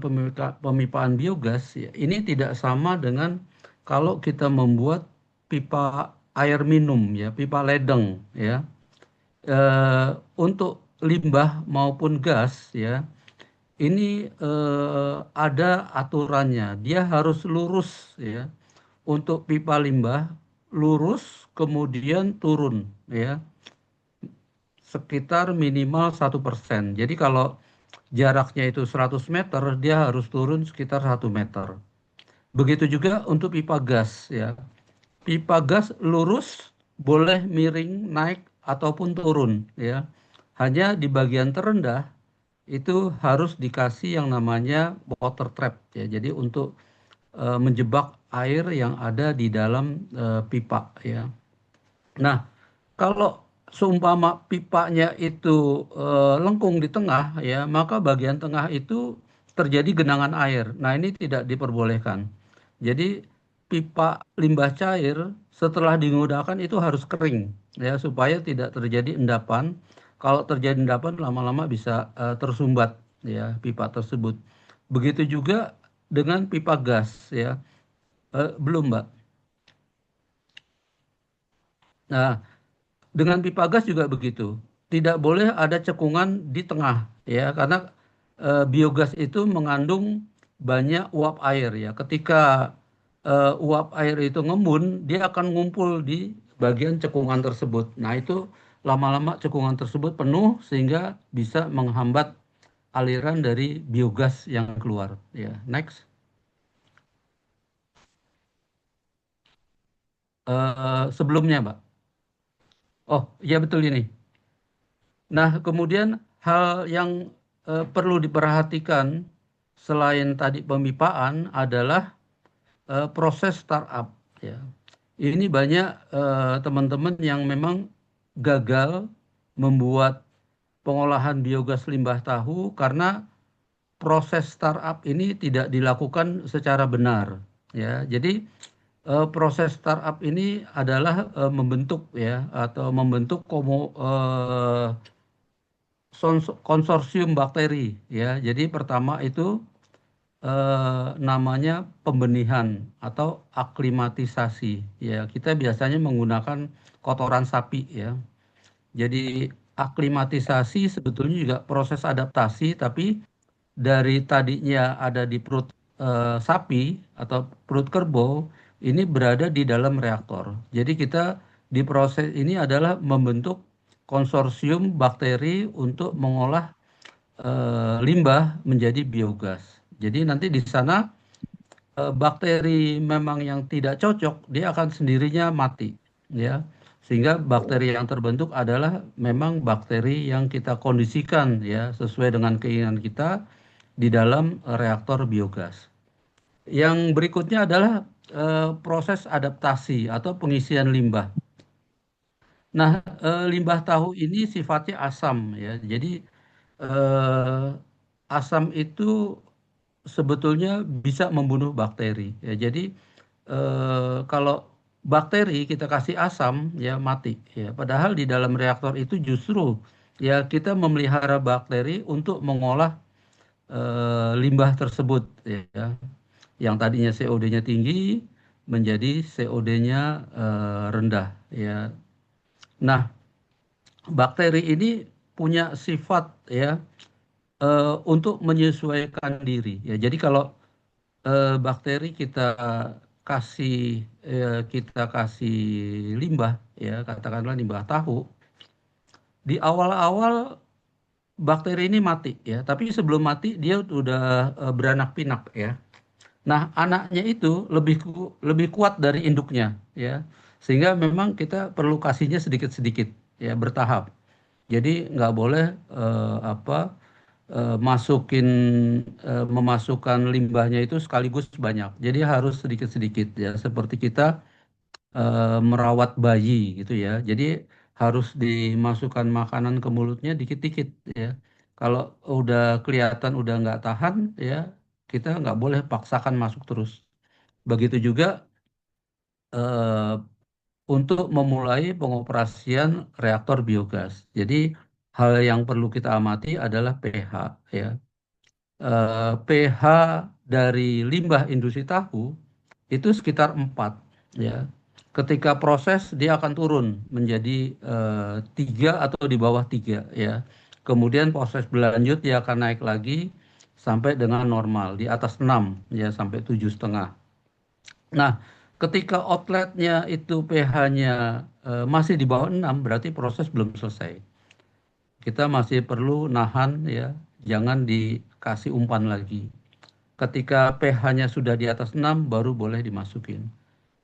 pemipaan biogas, ya, ini tidak sama dengan kalau kita membuat pipa air minum, ya, pipa ledeng, ya. Untuk limbah maupun gas, ya, ini ada aturannya. Dia harus lurus, ya. Untuk pipa limbah lurus kemudian turun, ya, sekitar minimal 1%. Jadi kalau jaraknya itu 100 meter, dia harus turun sekitar 1 meter. Begitu juga untuk pipa gas, ya. Pipa gas lurus boleh miring naik ataupun turun, ya. Hanya di bagian terendah itu harus dikasih yang namanya water trap, ya. Jadi untuk menjebak air yang ada di dalam pipa, ya. Nah, kalau seumpama pipanya itu lengkung di tengah, ya, maka bagian tengah itu terjadi genangan air. Nah, ini tidak diperbolehkan. Jadi pipa limbah cair setelah digunakan itu harus kering, ya, supaya tidak terjadi endapan. Kalau terjadi endapan lama-lama bisa tersumbat, ya, pipa tersebut. Begitu juga dengan pipa gas, ya. Belum, Mbak. Nah, dengan pipa gas juga begitu. Tidak boleh ada cekungan di tengah, ya, karena biogas itu mengandung banyak uap air, ya. Ketika uap air itu ngembun, dia akan ngumpul di bagian cekungan tersebut. Nah, itu lama-lama cekungan tersebut penuh sehingga bisa menghambat aliran dari biogas yang keluar, ya. Next. Sebelumnya, Mbak. Oh, iya betul ini. Nah, kemudian hal yang perlu diperhatikan selain tadi pemipaan adalah proses startup, ya. Ini banyak teman-teman yang memang gagal membuat pengolahan biogas limbah tahu karena proses startup ini tidak dilakukan secara benar, ya. Jadi proses startup ini adalah membentuk, ya, atau membentuk konsorsium bakteri, ya. Jadi pertama itu namanya pembenihan atau aklimatisasi, ya. Kita biasanya menggunakan kotoran sapi, ya. Jadi aklimatisasi sebetulnya juga proses adaptasi, tapi dari tadinya ada di perut sapi atau perut kerbau, ini berada di dalam reaktor. Jadi kita di proses ini adalah membentuk konsorsium bakteri untuk mengolah limbah menjadi biogas. Jadi nanti di sana bakteri memang yang tidak cocok, dia akan sendirinya mati, ya. Sehingga bakteri yang terbentuk adalah memang bakteri yang kita kondisikan, ya, sesuai dengan keinginan kita di dalam reaktor biogas. Yang berikutnya adalah proses adaptasi atau pengisian limbah. Nah, limbah tahu ini sifatnya asam, ya. Jadi asam itu sebetulnya bisa membunuh bakteri, ya. Jadi kalau bakteri kita kasih asam, ya, mati, ya. Padahal di dalam reaktor itu justru, ya, kita memelihara bakteri untuk mengolah limbah tersebut, ya, yang tadinya COD-nya tinggi menjadi COD-nya rendah, ya. Nah, bakteri ini punya sifat, ya, untuk menyesuaikan diri, ya. Jadi kalau bakteri kita kasih limbah, ya, katakanlah limbah tahu, di awal-awal bakteri ini mati ya, tapi sebelum mati dia udah beranak pinak ya. Nah, anaknya itu lebih kuat dari induknya ya. Sehingga memang kita perlu kasihnya sedikit-sedikit ya, bertahap. Jadi nggak boleh masukin memasukkan limbahnya itu sekaligus banyak. Jadi harus sedikit-sedikit ya, seperti kita merawat bayi gitu ya. Jadi harus dimasukkan makanan ke mulutnya dikit-dikit ya. Kalau udah kelihatan udah nggak tahan ya, kita nggak boleh paksakan masuk terus. Begitu juga eh, untuk memulai pengoperasian reaktor biogas. Jadi hal yang perlu kita amati adalah pH ya. pH dari limbah industri tahu itu sekitar 4 ya. Ketika proses dia akan turun menjadi 3 atau di bawah 3 ya. Kemudian proses berlanjut dia akan naik lagi sampai dengan normal di atas 6 ya, sampai 7,5. Nah, ketika outletnya itu pH-nya masih di bawah 6 berarti proses belum selesai. Kita masih perlu nahan ya, jangan dikasih umpan lagi. Ketika pH-nya sudah di atas 6 baru boleh dimasukin.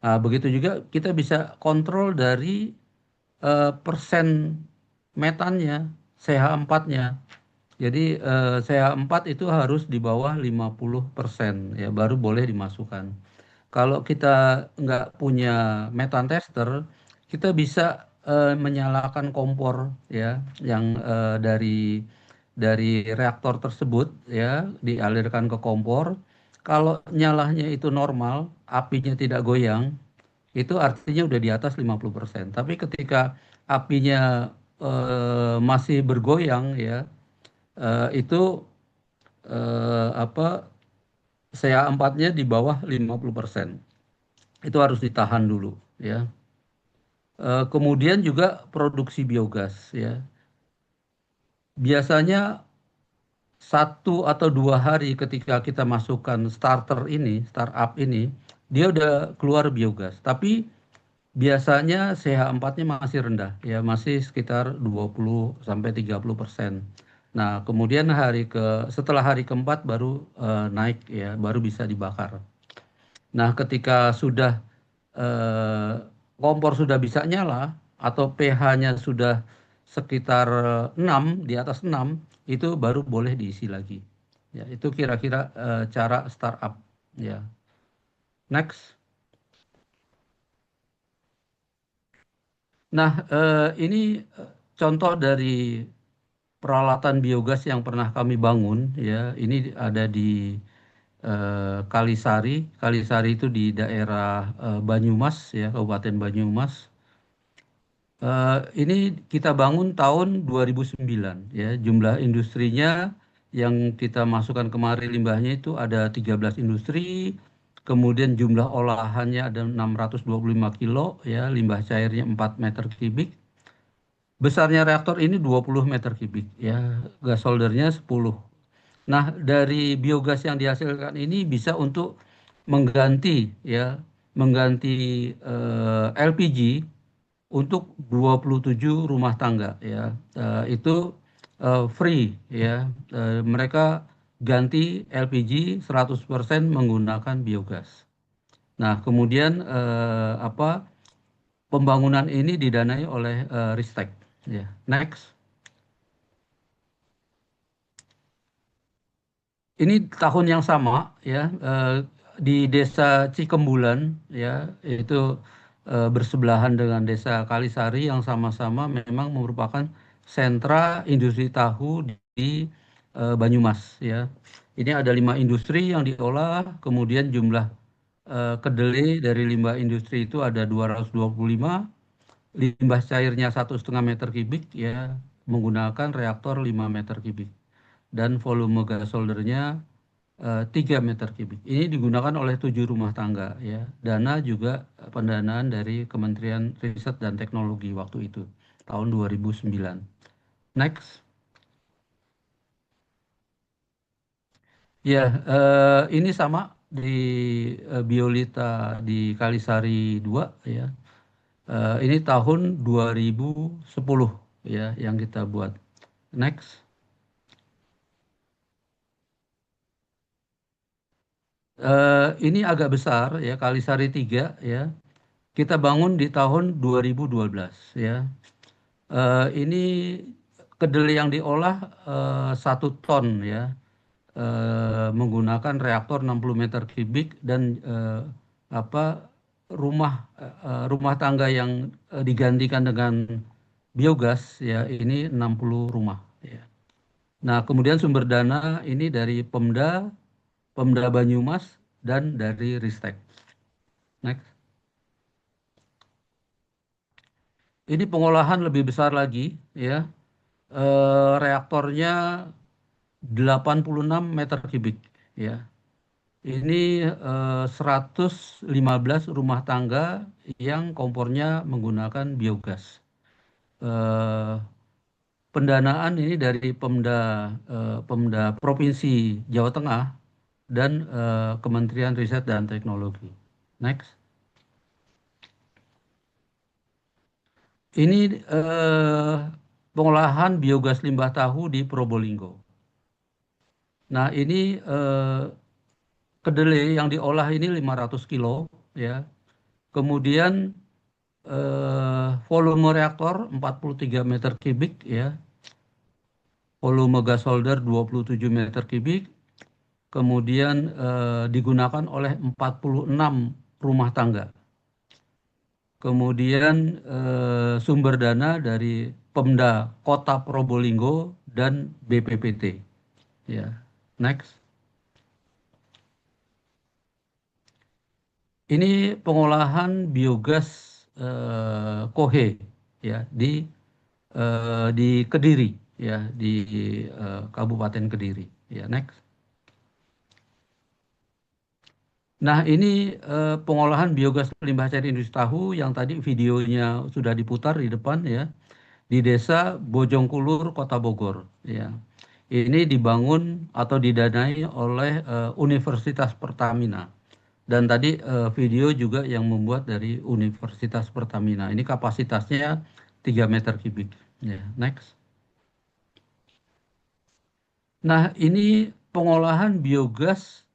Nah, begitu juga kita bisa kontrol dari persen metannya, CH4-nya. Jadi CH4 itu harus di bawah 50% ya, baru boleh dimasukkan. Kalau kita nggak punya metan tester, kita bisa menyalakan kompor ya, yang dari reaktor tersebut ya, dialirkan ke kompor. Kalau nyalanya itu normal, apinya tidak goyang, itu artinya udah di atas 50%. Tapi ketika apinya masih bergoyang ya, itu apa, CA4-nya di bawah 50%. Itu harus ditahan dulu ya. Kemudian juga produksi biogas ya. Biasanya 1 atau 2 hari ketika kita masukkan startup ini, dia udah keluar biogas. Tapi biasanya CH4-nya masih rendah, ya masih sekitar 20-30%. Nah, kemudian setelah hari keempat baru naik ya, baru bisa dibakar. Nah, ketika sudah kompor sudah bisa nyala atau pH-nya sudah sekitar 6, di atas 6, itu baru boleh diisi lagi. Ya, itu kira-kira cara startup ya. Next. Nah, ini contoh dari peralatan biogas yang pernah kami bangun ya. Ini ada di Kalisari. Kalisari itu di daerah Banyumas ya, Kabupaten Banyumas. Ini kita bangun tahun 2009 ya. Jumlah industrinya yang kita masukkan kemari limbahnya itu ada 13 industri. Kemudian jumlah olahannya ada 625 kilo ya, limbah cairnya 4 meter kubik. Besarnya reaktor ini 20 meter kubik ya, gas soldernya 10. Nah, dari biogas yang dihasilkan ini bisa untuk mengganti ya, mengganti LPG untuk 27 rumah tangga ya. Itu free ya. Mereka ganti LPG 100% menggunakan biogas. Nah, kemudian pembangunan ini didanai oleh Ristek ya. Next. Ini tahun yang sama ya, di Desa Cikembulan ya, itu bersebelahan dengan Desa Kalisari yang sama-sama memang merupakan sentra industri tahu di Banyumas ya. Ini ada 5 industri yang diolah, kemudian jumlah kedelai dari limbah industri itu ada 225, limbah cairnya 1,5 meter kubik ya, menggunakan reaktor 5 meter kubik. Dan volume gas soldernya 3 meter kubik. Ini digunakan oleh 7 rumah tangga ya. Dana juga pendanaan dari Kementerian Riset dan Teknologi waktu itu, tahun 2009. Next. Ya, ini sama di Biolita di Kalisari 2 ya. Ini tahun 2010 ya yang kita buat. Next. Ini agak besar ya, Kalisari 3 ya. Kita bangun di tahun 2012 ya. Ini kedelai yang diolah 1 ton ya, menggunakan reaktor 60 meter kubik dan apa rumah tangga yang digantikan dengan biogas ya ini 60 rumah ya. Nah, kemudian sumber dana ini dari Pemda Banyumas dan dari Ristek. Next. Ini pengolahan lebih besar lagi ya. Reaktornya 86 meter kubik ya. Ini 115 rumah tangga yang kompornya menggunakan biogas. Eh, Pendanaan ini dari Pemda Provinsi Jawa Tengah dan Kementerian Riset dan Teknologi. Next. Ini pengolahan biogas limbah tahu di Probolinggo. Nah, ini kedelai yang diolah ini 500 kilo ya. Kemudian volume reaktor 43 meter kubik ya. Volume gas holder 27 meter kubik. Kemudian digunakan oleh 46 rumah tangga. Kemudian sumber dana dari Pemda Kota Probolinggo dan BPPT. Ya, next. Ini pengolahan biogas Kohe ya di Kediri ya di Kabupaten Kediri. Ya, next. Nah, ini pengolahan biogas limbah cair industri tahu yang tadi videonya sudah diputar di depan ya, di Desa Bojongkulur, Kota Bogor. Ya, ini dibangun atau didanai oleh Universitas Pertamina. Dan tadi video juga yang membuat dari Universitas Pertamina. Ini kapasitasnya 3 meter kubik. Ya, next. Nah, ini pengolahan biogas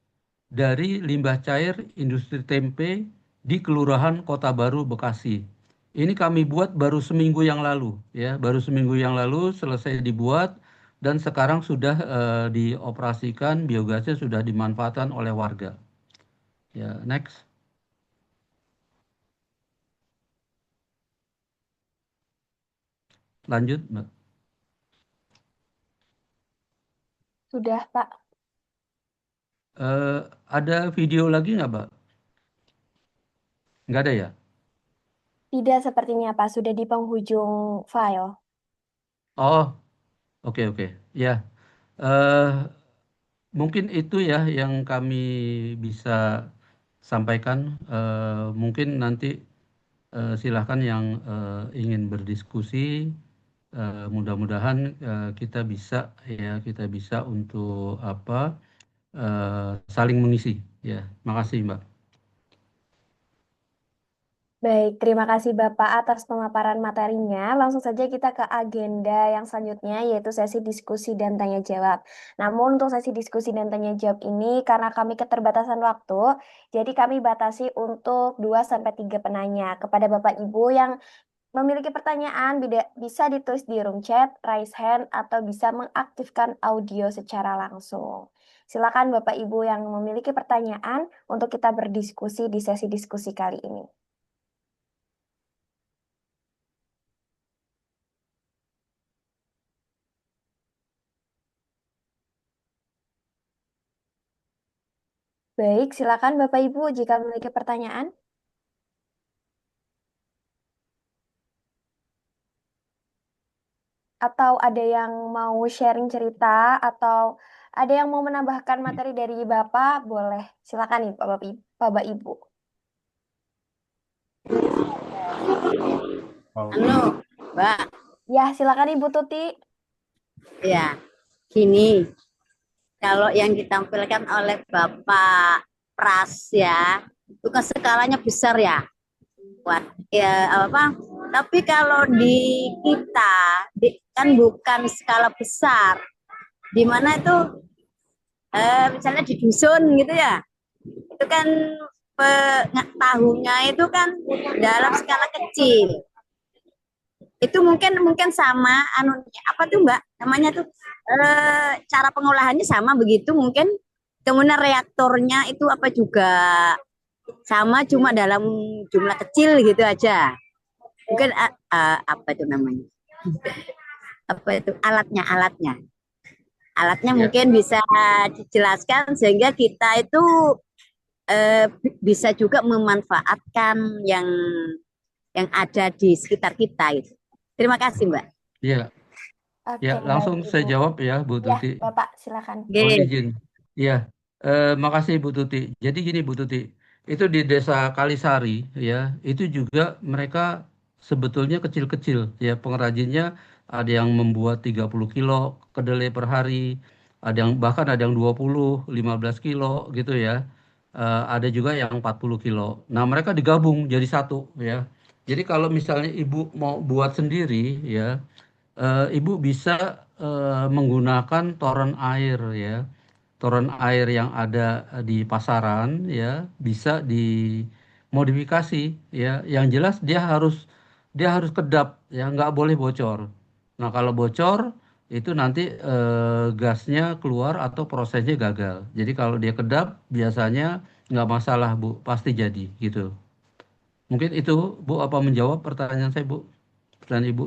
dari limbah cair industri tempe di Kelurahan Kota Baru, Bekasi. Ini kami buat baru seminggu yang lalu, ya, baru seminggu yang lalu selesai dibuat dan sekarang sudah dioperasikan, biogasnya sudah dimanfaatkan oleh warga. Ya, next. Lanjut, Mbak. Sudah, Pak. Ada video lagi nggak, Mbak? Nggak ada ya? Tidak sepertinya, Pak. Sudah di penghujung file. Oh, oke, oke. Ya, eh, mungkin itu ya yang kami bisa sampaikan. Mungkin nanti silahkan yang ingin berdiskusi. Mudah-mudahan kita bisa untuk apa saling mengisi. Ya, makasih Mbak. Baik, terima kasih Bapak atas pemaparan materinya. Langsung saja kita ke agenda yang selanjutnya, yaitu sesi diskusi dan tanya jawab. Namun untuk sesi diskusi dan tanya jawab ini, karena kami keterbatasan waktu, jadi kami batasi untuk 2-3 penanya. Kepada Bapak Ibu yang memiliki pertanyaan, bisa ditulis di room chat, raise hand, atau bisa mengaktifkan audio secara langsung. Silakan Bapak Ibu yang memiliki pertanyaan untuk kita berdiskusi di sesi diskusi kali ini. Baik, silakan Bapak Ibu jika memiliki pertanyaan. Atau ada yang mau sharing cerita atau ada yang mau menambahkan materi dari Bapak, boleh. Silakan nih Bapak Ibu. Halo, Mbak. Ya, silakan Ibu Tuti. Ya, gini. Kalau yang ditampilkan oleh Bapak Pras ya, itu kan skalanya besar ya. Ya apa? Tapi kalau di kita kan bukan skala besar. Di mana itu misalnya di dusun gitu ya. itu kan tahunya itu kan dalam skala kecil. Itu mungkin sama apa tuh Mbak namanya tuh cara pengolahannya sama begitu mungkin. Kemudian reaktornya itu apa juga sama, cuma dalam jumlah kecil gitu aja. Mungkin apa itu namanya? Apa itu alatnya Ya, mungkin bisa dijelaskan sehingga kita itu bisa juga memanfaatkan yang ada di sekitar kita gitu. Terima kasih Mbak. ya, Oke, ya, baik langsung saya Ibu. jawab ya, Bu Ya, Tuti. Bapak silakan. Mohon Oke. izin. Ya, makasih Bu Tuti. Jadi gini Bu Tuti, itu di desa Kalisari ya, itu juga mereka sebetulnya kecil-kecil ya pengrajinnya, ada yang membuat 30 kilo kedelai per hari, bahkan ada yang 20, 15 kilo gitu ya. Ada juga yang 40 kilo. Nah, mereka digabung jadi satu ya. Jadi kalau misalnya Ibu mau buat sendiri ya, Ibu bisa menggunakan toren air ya. Toren air yang ada di pasaran ya bisa dimodifikasi ya. Yang jelas dia harus kedap ya, nggak boleh bocor. Nah, kalau bocor itu nanti gasnya keluar atau prosesnya gagal. Jadi kalau dia kedap biasanya nggak masalah Bu, pasti jadi gitu. Mungkin itu Bu, apa menjawab pertanyaan saya Bu? Pertanyaan Ibu?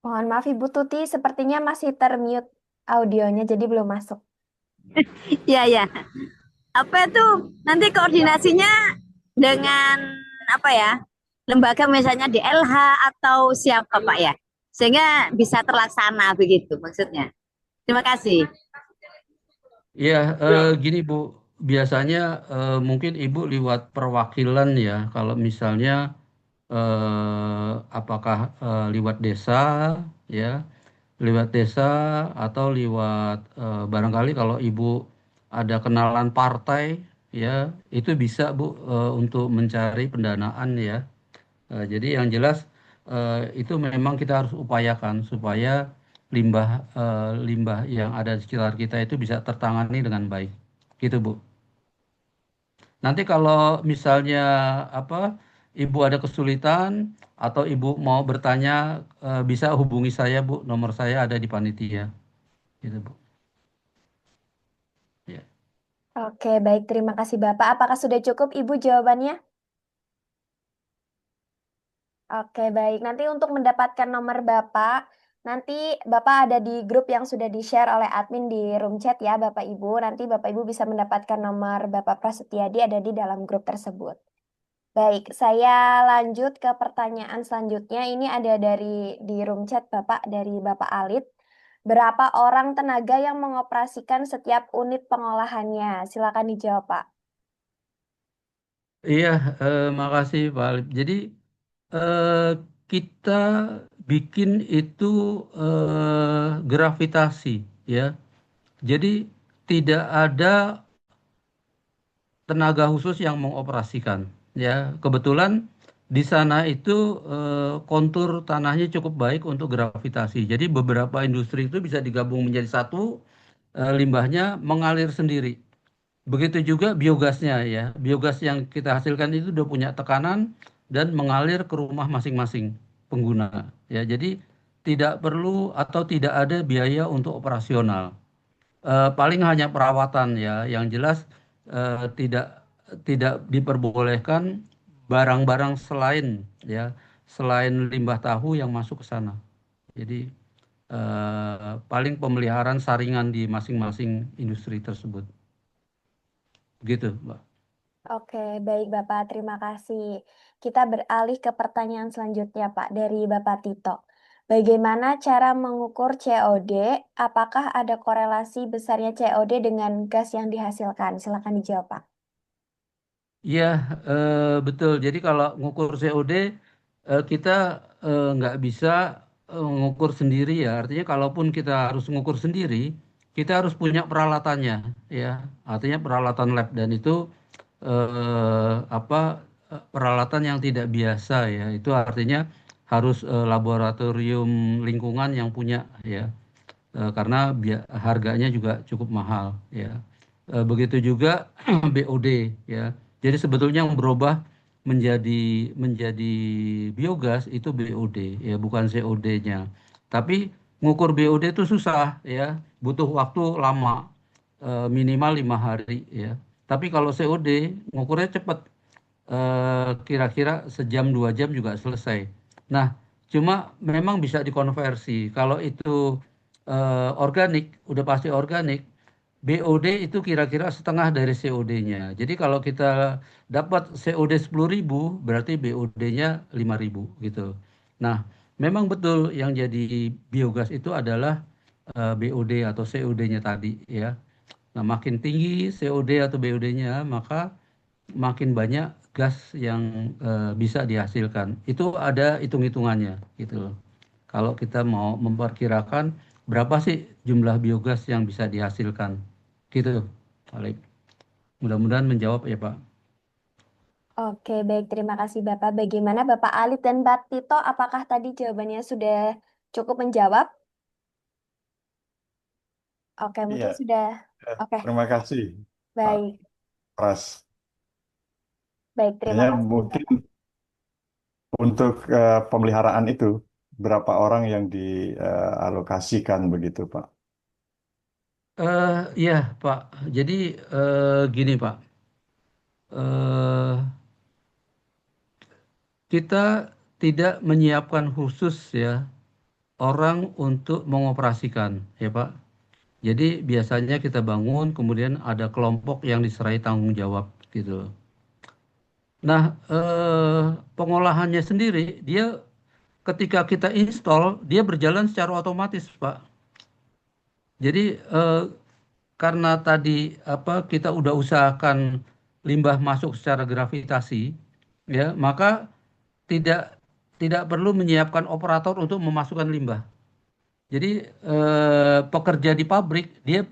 Mohon maaf Ibu Tuti, sepertinya masih termute audionya jadi belum masuk. Iya ya. Apa itu nanti koordinasinya dengan apa ya? Lembaga misalnya di LH atau siapa Pak ya? Sehingga bisa terlaksana begitu maksudnya. Terima kasih. Iya, gini Bu, biasanya mungkin Ibu lewat perwakilan ya, kalau misalnya apakah lewat desa ya, lewat desa atau lewat barangkali kalau Ibu ada kenalan partai ya, itu bisa Bu untuk mencari pendanaan ya. Jadi yang jelas itu memang kita harus upayakan supaya limbah yang ada di sekitar kita itu bisa tertangani dengan baik. Gitu, Bu. Nanti kalau misalnya apa Ibu ada kesulitan atau Ibu mau bertanya, bisa hubungi saya, Bu. Nomor saya ada di panitia. Gitu, Bu. Ya. Oke, baik. Terima kasih Bapak. Apakah sudah cukup Ibu jawabannya? Oke, baik. Nanti untuk mendapatkan nomor Bapak, nanti Bapak ada di grup yang sudah di-share oleh admin di room chat ya, Bapak Ibu. Nanti Bapak Ibu bisa mendapatkan nomor Bapak Prasetyadi ada di dalam grup tersebut. Baik, saya lanjut ke pertanyaan selanjutnya. Ini ada di room chat Bapak, dari Bapak Alit. Berapa orang tenaga yang mengoperasikan setiap unit pengolahannya? Silakan dijawab, Pak. Iya, makasih Pak Alif. Jadi eh, kita bikin itu gravitasi ya. Jadi tidak ada tenaga khusus yang mengoperasikan ya. Kebetulan di sana itu kontur tanahnya cukup baik untuk gravitasi. Jadi beberapa industri itu bisa digabung menjadi satu, limbahnya mengalir sendiri. Begitu juga biogasnya ya. Biogas yang kita hasilkan itu udah punya tekanan dan mengalir ke rumah masing-masing pengguna ya. Jadi tidak perlu atau tidak ada biaya untuk operasional. Paling hanya perawatan ya. Yang jelas tidak tidak diperbolehkan barang-barang selain ya, selain limbah tahu yang masuk ke sana. Jadi paling pemeliharaan saringan di masing-masing industri tersebut. Begitu, Mbak. Oke, baik Bapak, terima kasih. Kita beralih ke pertanyaan selanjutnya, Pak, dari Bapak Tito. Bagaimana cara mengukur COD? Apakah ada korelasi besarnya COD dengan gas yang dihasilkan? Silakan dijawab, Pak. Iya, betul. Jadi kalau ngukur COD, kita nggak bisa ngukur sendiri ya. Artinya kalaupun kita harus ngukur sendiri, kita harus punya peralatannya, ya. Artinya peralatan lab dan itu apa peralatan yang tidak biasa ya. Itu artinya harus laboratorium lingkungan yang punya ya. karena harganya juga cukup mahal ya. Begitu juga BOD ya. Jadi sebetulnya yang berubah menjadi biogas itu BOD ya, bukan COD-nya. Tapi ngukur BOD itu susah ya, butuh waktu lama, minimal 5 hari ya. Tapi kalau COD ngukurnya cepat, kira-kira sejam 2 jam juga selesai. Nah, cuma memang bisa dikonversi. Kalau itu organik, udah pasti organik. BOD itu kira-kira setengah dari COD-nya. Jadi kalau kita dapat COD 10.000, berarti BOD-nya 5.000 gitu. Nah, memang betul yang jadi biogas itu adalah BOD atau COD-nya tadi ya. Nah, makin tinggi COD atau BOD-nya, maka makin banyak gas yang bisa dihasilkan. Itu ada hitung-hitungannya gitu loh. Kalau kita mau memperkirakan berapa sih jumlah biogas yang bisa dihasilkan. Gitu, Alip. Mudah-mudahan menjawab ya, Pak. Oke, baik. Terima kasih Bapak. Bagaimana Bapak Alit dan Mbak Tito? Apakah tadi jawabannya sudah cukup menjawab? Oke, Iya, mungkin sudah. Oke, terima kasih Pak baik. Pras. Baik, terima Hanya kasih mungkin Bapak. untuk pemeliharaan itu berapa orang yang dialokasikan begitu Pak? Ya, Pak. Jadi gini, Pak. Eh, kita tidak menyiapkan khusus ya orang untuk mengoperasikan, ya Pak. Jadi biasanya kita bangun, kemudian ada kelompok yang diserai tanggung jawab gitu. Nah, pengolahannya sendiri, dia ketika kita install, dia berjalan secara otomatis, Pak. Jadi karena tadi apa kita udah usahakan limbah masuk secara gravitasi, ya, maka tidak tidak perlu menyiapkan operator untuk memasukkan limbah. Jadi pekerja di pabrik dia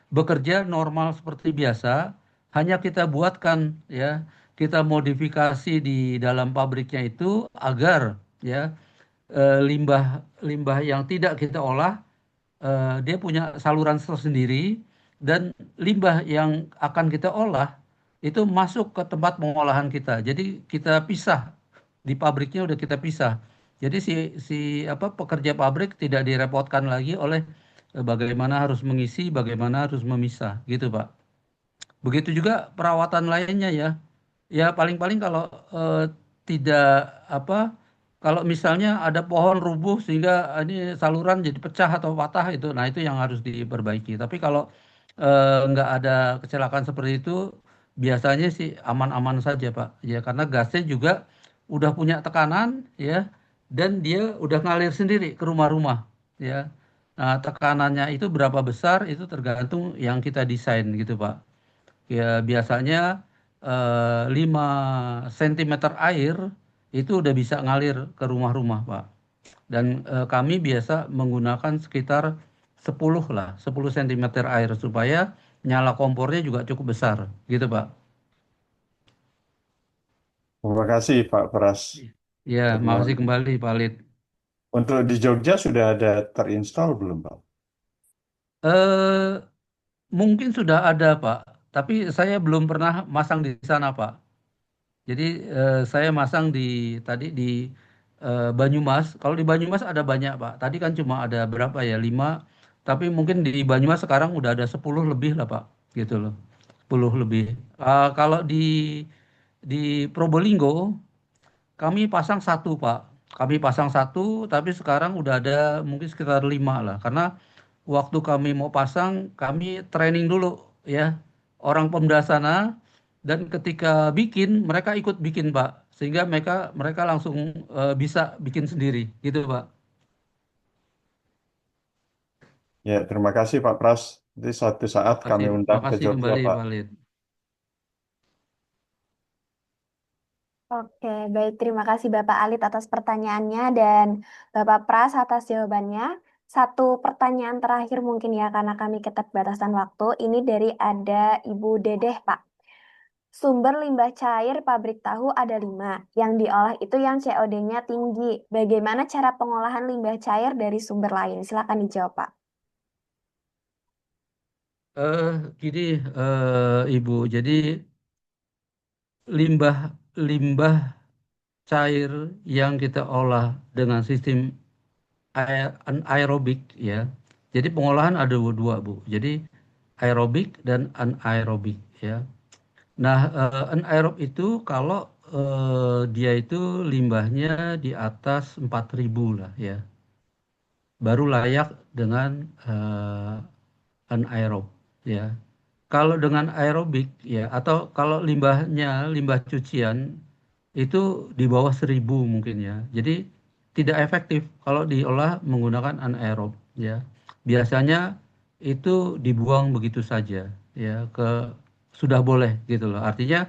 bekerja normal seperti biasa, hanya kita buatkan ya, kita modifikasi di dalam pabriknya itu agar ya limbah limbah yang tidak kita olah dia punya saluran tersendiri dan limbah yang akan kita olah itu masuk ke tempat pengolahan kita. Jadi kita pisah di pabriknya udah kita pisah. Jadi si si apa pekerja pabrik tidak direpotkan lagi oleh bagaimana harus mengisi, bagaimana harus memisah, gitu Pak. Begitu juga perawatan lainnya ya. Ya paling-paling kalau tidak apa kalau misalnya ada pohon rubuh sehingga ini saluran jadi pecah atau patah itu, nah itu yang harus diperbaiki. Tapi kalau nggak ada kecelakaan seperti itu, biasanya sih aman-aman saja Pak. Ya karena gasnya juga udah punya tekanan ya, dan dia udah ngalir sendiri ke rumah-rumah ya. Nah tekanannya itu berapa besar itu tergantung yang kita desain gitu Pak. Ya biasanya 5 cm air itu udah bisa ngalir ke rumah-rumah, Pak. Dan kami biasa menggunakan sekitar 10 lah, 10 cm air supaya nyala kompornya juga cukup besar, gitu, Pak. Terima kasih Pak Pras. Ya, makasih Terima- kembali, Pak Lid. Untuk di Jogja sudah ada terinstall belum Pak? Eh, mungkin sudah ada, Pak. Tapi saya belum pernah masang di sana, Pak. Jadi saya masang tadi di Banyumas. Kalau di Banyumas ada banyak Pak. Tadi kan cuma ada berapa ya 5. Tapi mungkin di Banyumas sekarang udah ada 10 lebih lah Pak. Gitu loh. 10 lebih. Kalau di Probolinggo kami pasang satu Pak. Kami pasang satu, tapi sekarang udah ada mungkin sekitar 5 lah. Karena waktu kami mau pasang, kami training dulu ya orang Pemda sana, dan ketika bikin mereka ikut bikin Pak, sehingga mereka mereka langsung bisa bikin sendiri gitu Pak. Ya, terima kasih Pak Pras. Nanti suatu saat kami Makasih, undang ke makasih Jogja kembali Pak. Pak Lid. Oke, baik. Terima kasih Bapak Alit atas pertanyaannya dan Bapak Pras atas jawabannya. Satu pertanyaan terakhir mungkin ya, karena kami keterbatasan waktu. Ini dari ada Ibu Dedeh, Pak. Sumber limbah cair pabrik tahu ada 5. Yang diolah itu yang COD-nya tinggi. Bagaimana cara pengolahan limbah cair dari sumber lain? Silakan dijawab, Pak. Gini, Ibu, jadi limbah limbah cair yang kita olah dengan sistem anaerobik ya. Jadi pengolahan ada dua, Bu. Jadi aerobik dan anaerobik ya. Nah, anaerob itu kalau dia itu limbahnya di atas 4.000 lah ya. Baru layak dengan anaerob ya. Kalau dengan aerobik ya atau kalau limbah cucian itu di bawah 1.000 mungkin ya. Jadi tidak efektif kalau diolah menggunakan anaerob ya. Biasanya itu dibuang begitu saja ya ke sudah boleh gitu loh. Artinya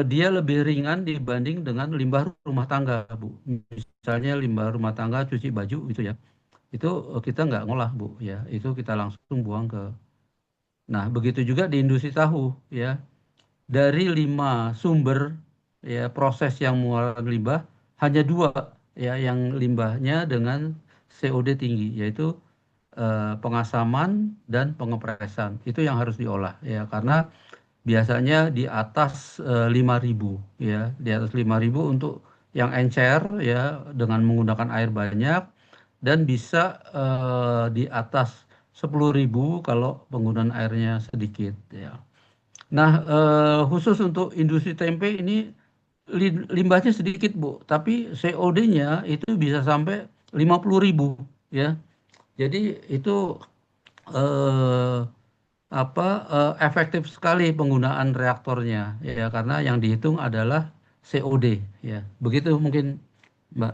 dia lebih ringan dibanding dengan limbah rumah tangga, Bu. Misalnya limbah rumah tangga cuci baju itu ya. Itu kita nggak ngolah, Bu ya. Itu kita langsung buang ke. Nah, begitu juga di industri tahu ya. Dari 5 sumber ya proses yang mengeluarkan limbah hanya 2 ya yang limbahnya dengan COD tinggi yaitu pengasaman dan pengepresan. Itu yang harus diolah ya karena biasanya di atas 5.000 ya, di atas 5.000 untuk yang encer ya dengan menggunakan air banyak dan bisa di atas 10.000 kalau penggunaan airnya sedikit ya. Nah, khusus untuk industri tempe ini limbahnya sedikit, Bu, tapi COD-nya itu bisa sampai 50.000 ya. Jadi itu eh, efektif sekali penggunaan reaktornya ya karena yang dihitung adalah COD ya. Begitu mungkin, Mbak.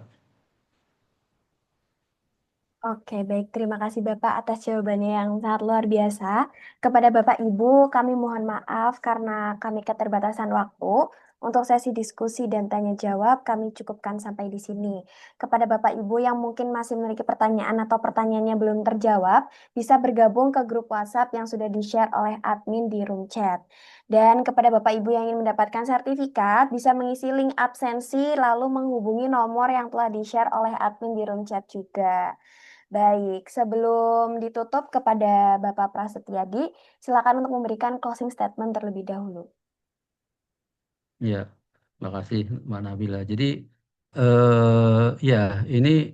Oke, baik. Terima kasih Bapak atas jawabannya yang sangat luar biasa. Kepada Bapak Ibu, kami mohon maaf karena kami keterbatasan waktu. Untuk sesi diskusi dan tanya jawab, kami cukupkan sampai di sini. Kepada Bapak Ibu yang mungkin masih memiliki pertanyaan atau pertanyaannya belum terjawab, bisa bergabung ke grup WhatsApp yang sudah di-share oleh admin di room chat. Dan kepada Bapak Ibu yang ingin mendapatkan sertifikat, bisa mengisi link absensi lalu menghubungi nomor yang telah di-share oleh admin di room chat juga. Baik, sebelum ditutup kepada Bapak Prasetyadi, silakan untuk memberikan closing statement terlebih dahulu. Ya, makasih Mbak Nabila. Jadi ya ini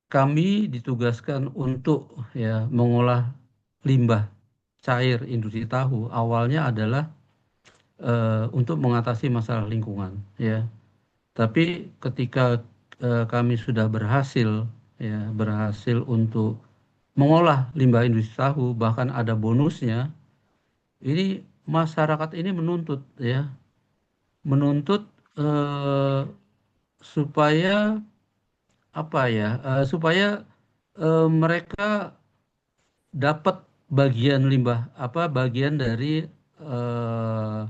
kami ditugaskan untuk ya mengolah limbah cair industri tahu. Awalnya adalah untuk mengatasi masalah lingkungan ya. Tapi ketika kami sudah berhasil ya berhasil untuk mengolah limbah industri tahu bahkan ada bonusnya, ini masyarakat ini menuntut ya menuntut eh, supaya apa ya supaya mereka dapat bagian limbah bagian dari eh,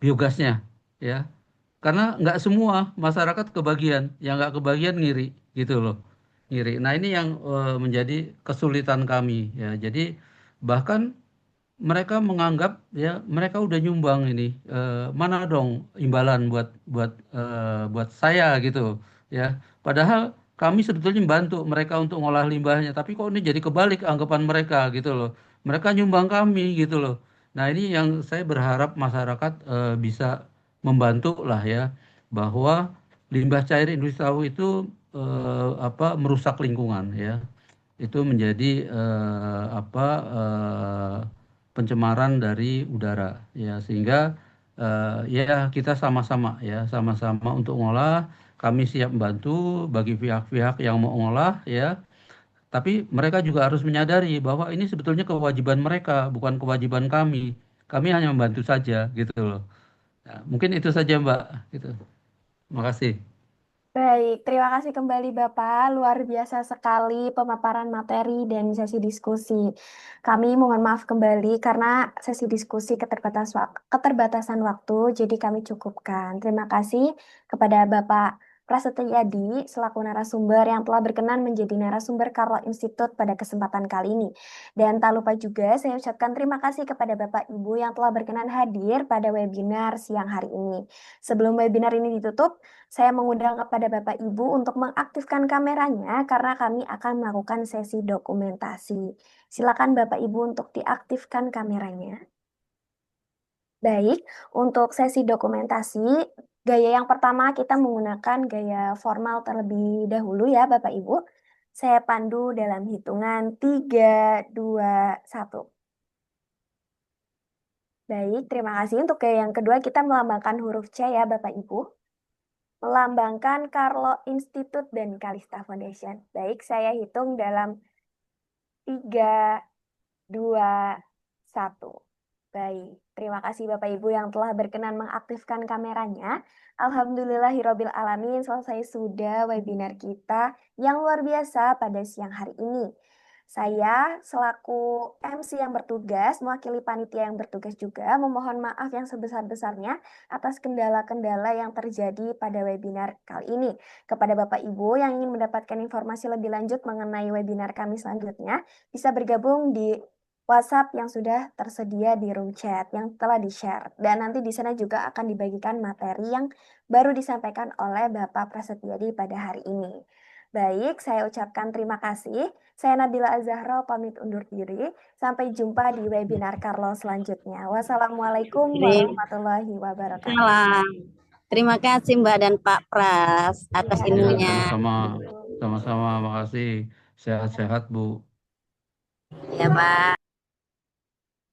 biogasnya ya karena nggak semua masyarakat kebagian yang nggak kebagian ngiri gitu loh ngiri. Nah ini yang menjadi kesulitan kami ya. Jadi bahkan mereka menganggap ya mereka udah nyumbang ini mana dong imbalan buat buat buat saya gitu ya. Padahal kami sebetulnya bantu mereka untuk ngolah limbahnya, tapi kok ini jadi kebalik anggapan mereka gitu loh. Mereka nyumbang kami gitu loh. Nah ini yang saya berharap masyarakat bisa membantu lah ya bahwa limbah cair industri tahu itu merusak lingkungan ya itu menjadi pencemaran dari udara ya sehingga ya kita sama-sama ya sama-sama untuk ngolah kami siap membantu bagi pihak-pihak yang mau ngolah ya tapi mereka juga harus menyadari bahwa ini sebetulnya kewajiban mereka bukan kewajiban kami hanya membantu saja gitu loh. Nah, mungkin itu saja Mbak gitu. Makasih. Baik, terima kasih kembali Bapak. Luar biasa sekali pemaparan materi dan sesi diskusi. Kami mohon maaf kembali karena sesi diskusi keterbatasan waktu, jadi kami cukupkan. Terima kasih kepada Bapak Prasetyadi selaku narasumber yang telah berkenan menjadi narasumber Carlo Institute pada kesempatan kali ini. Dan tak lupa juga saya ucapkan terima kasih kepada Bapak Ibu yang telah berkenan hadir pada webinar siang hari ini. Sebelum webinar ini ditutup, saya mengundang kepada Bapak Ibu untuk mengaktifkan kameranya karena kami akan melakukan sesi dokumentasi. Silakan Bapak Ibu untuk diaktifkan kameranya. Baik, untuk sesi dokumentasi, gaya yang pertama kita menggunakan gaya formal terlebih dahulu ya Bapak Ibu. Saya pandu dalam hitungan 3, 2, 1. Baik, terima kasih. Untuk gaya yang kedua kita melambangkan huruf C ya Bapak Ibu. Melambangkan Carlo Institute dan Kalista Foundation. Baik, saya hitung dalam 3, 2, 1. Baik, terima kasih Bapak Ibu yang telah berkenan mengaktifkan kameranya. Alhamdulillahirabbil alamin, selesai sudah webinar kita yang luar biasa pada siang hari ini. Saya selaku MC yang bertugas, mewakili panitia yang bertugas juga, memohon maaf yang sebesar-besarnya atas kendala-kendala yang terjadi pada webinar kali ini. Kepada Bapak Ibu yang ingin mendapatkan informasi lebih lanjut mengenai webinar kami selanjutnya, bisa bergabung di WhatsApp yang sudah tersedia di room chat yang telah di-share. Dan nanti di sana juga akan dibagikan materi yang baru disampaikan oleh Bapak Prasetyadi pada hari ini. Baik, saya ucapkan terima kasih. Saya Nabila Azahra pamit undur diri. Sampai jumpa di webinar Carlo selanjutnya. Wassalamualaikum warahmatullahi wabarakatuh. Salam. Terima kasih Mbak dan Pak Pras atas Ya, ilmunya. sama-sama, makasih. Sehat-sehat, Bu. Ya Pak.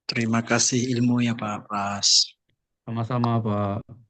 Terima kasih ilmunya Pak Pras. Sama-sama, Pak.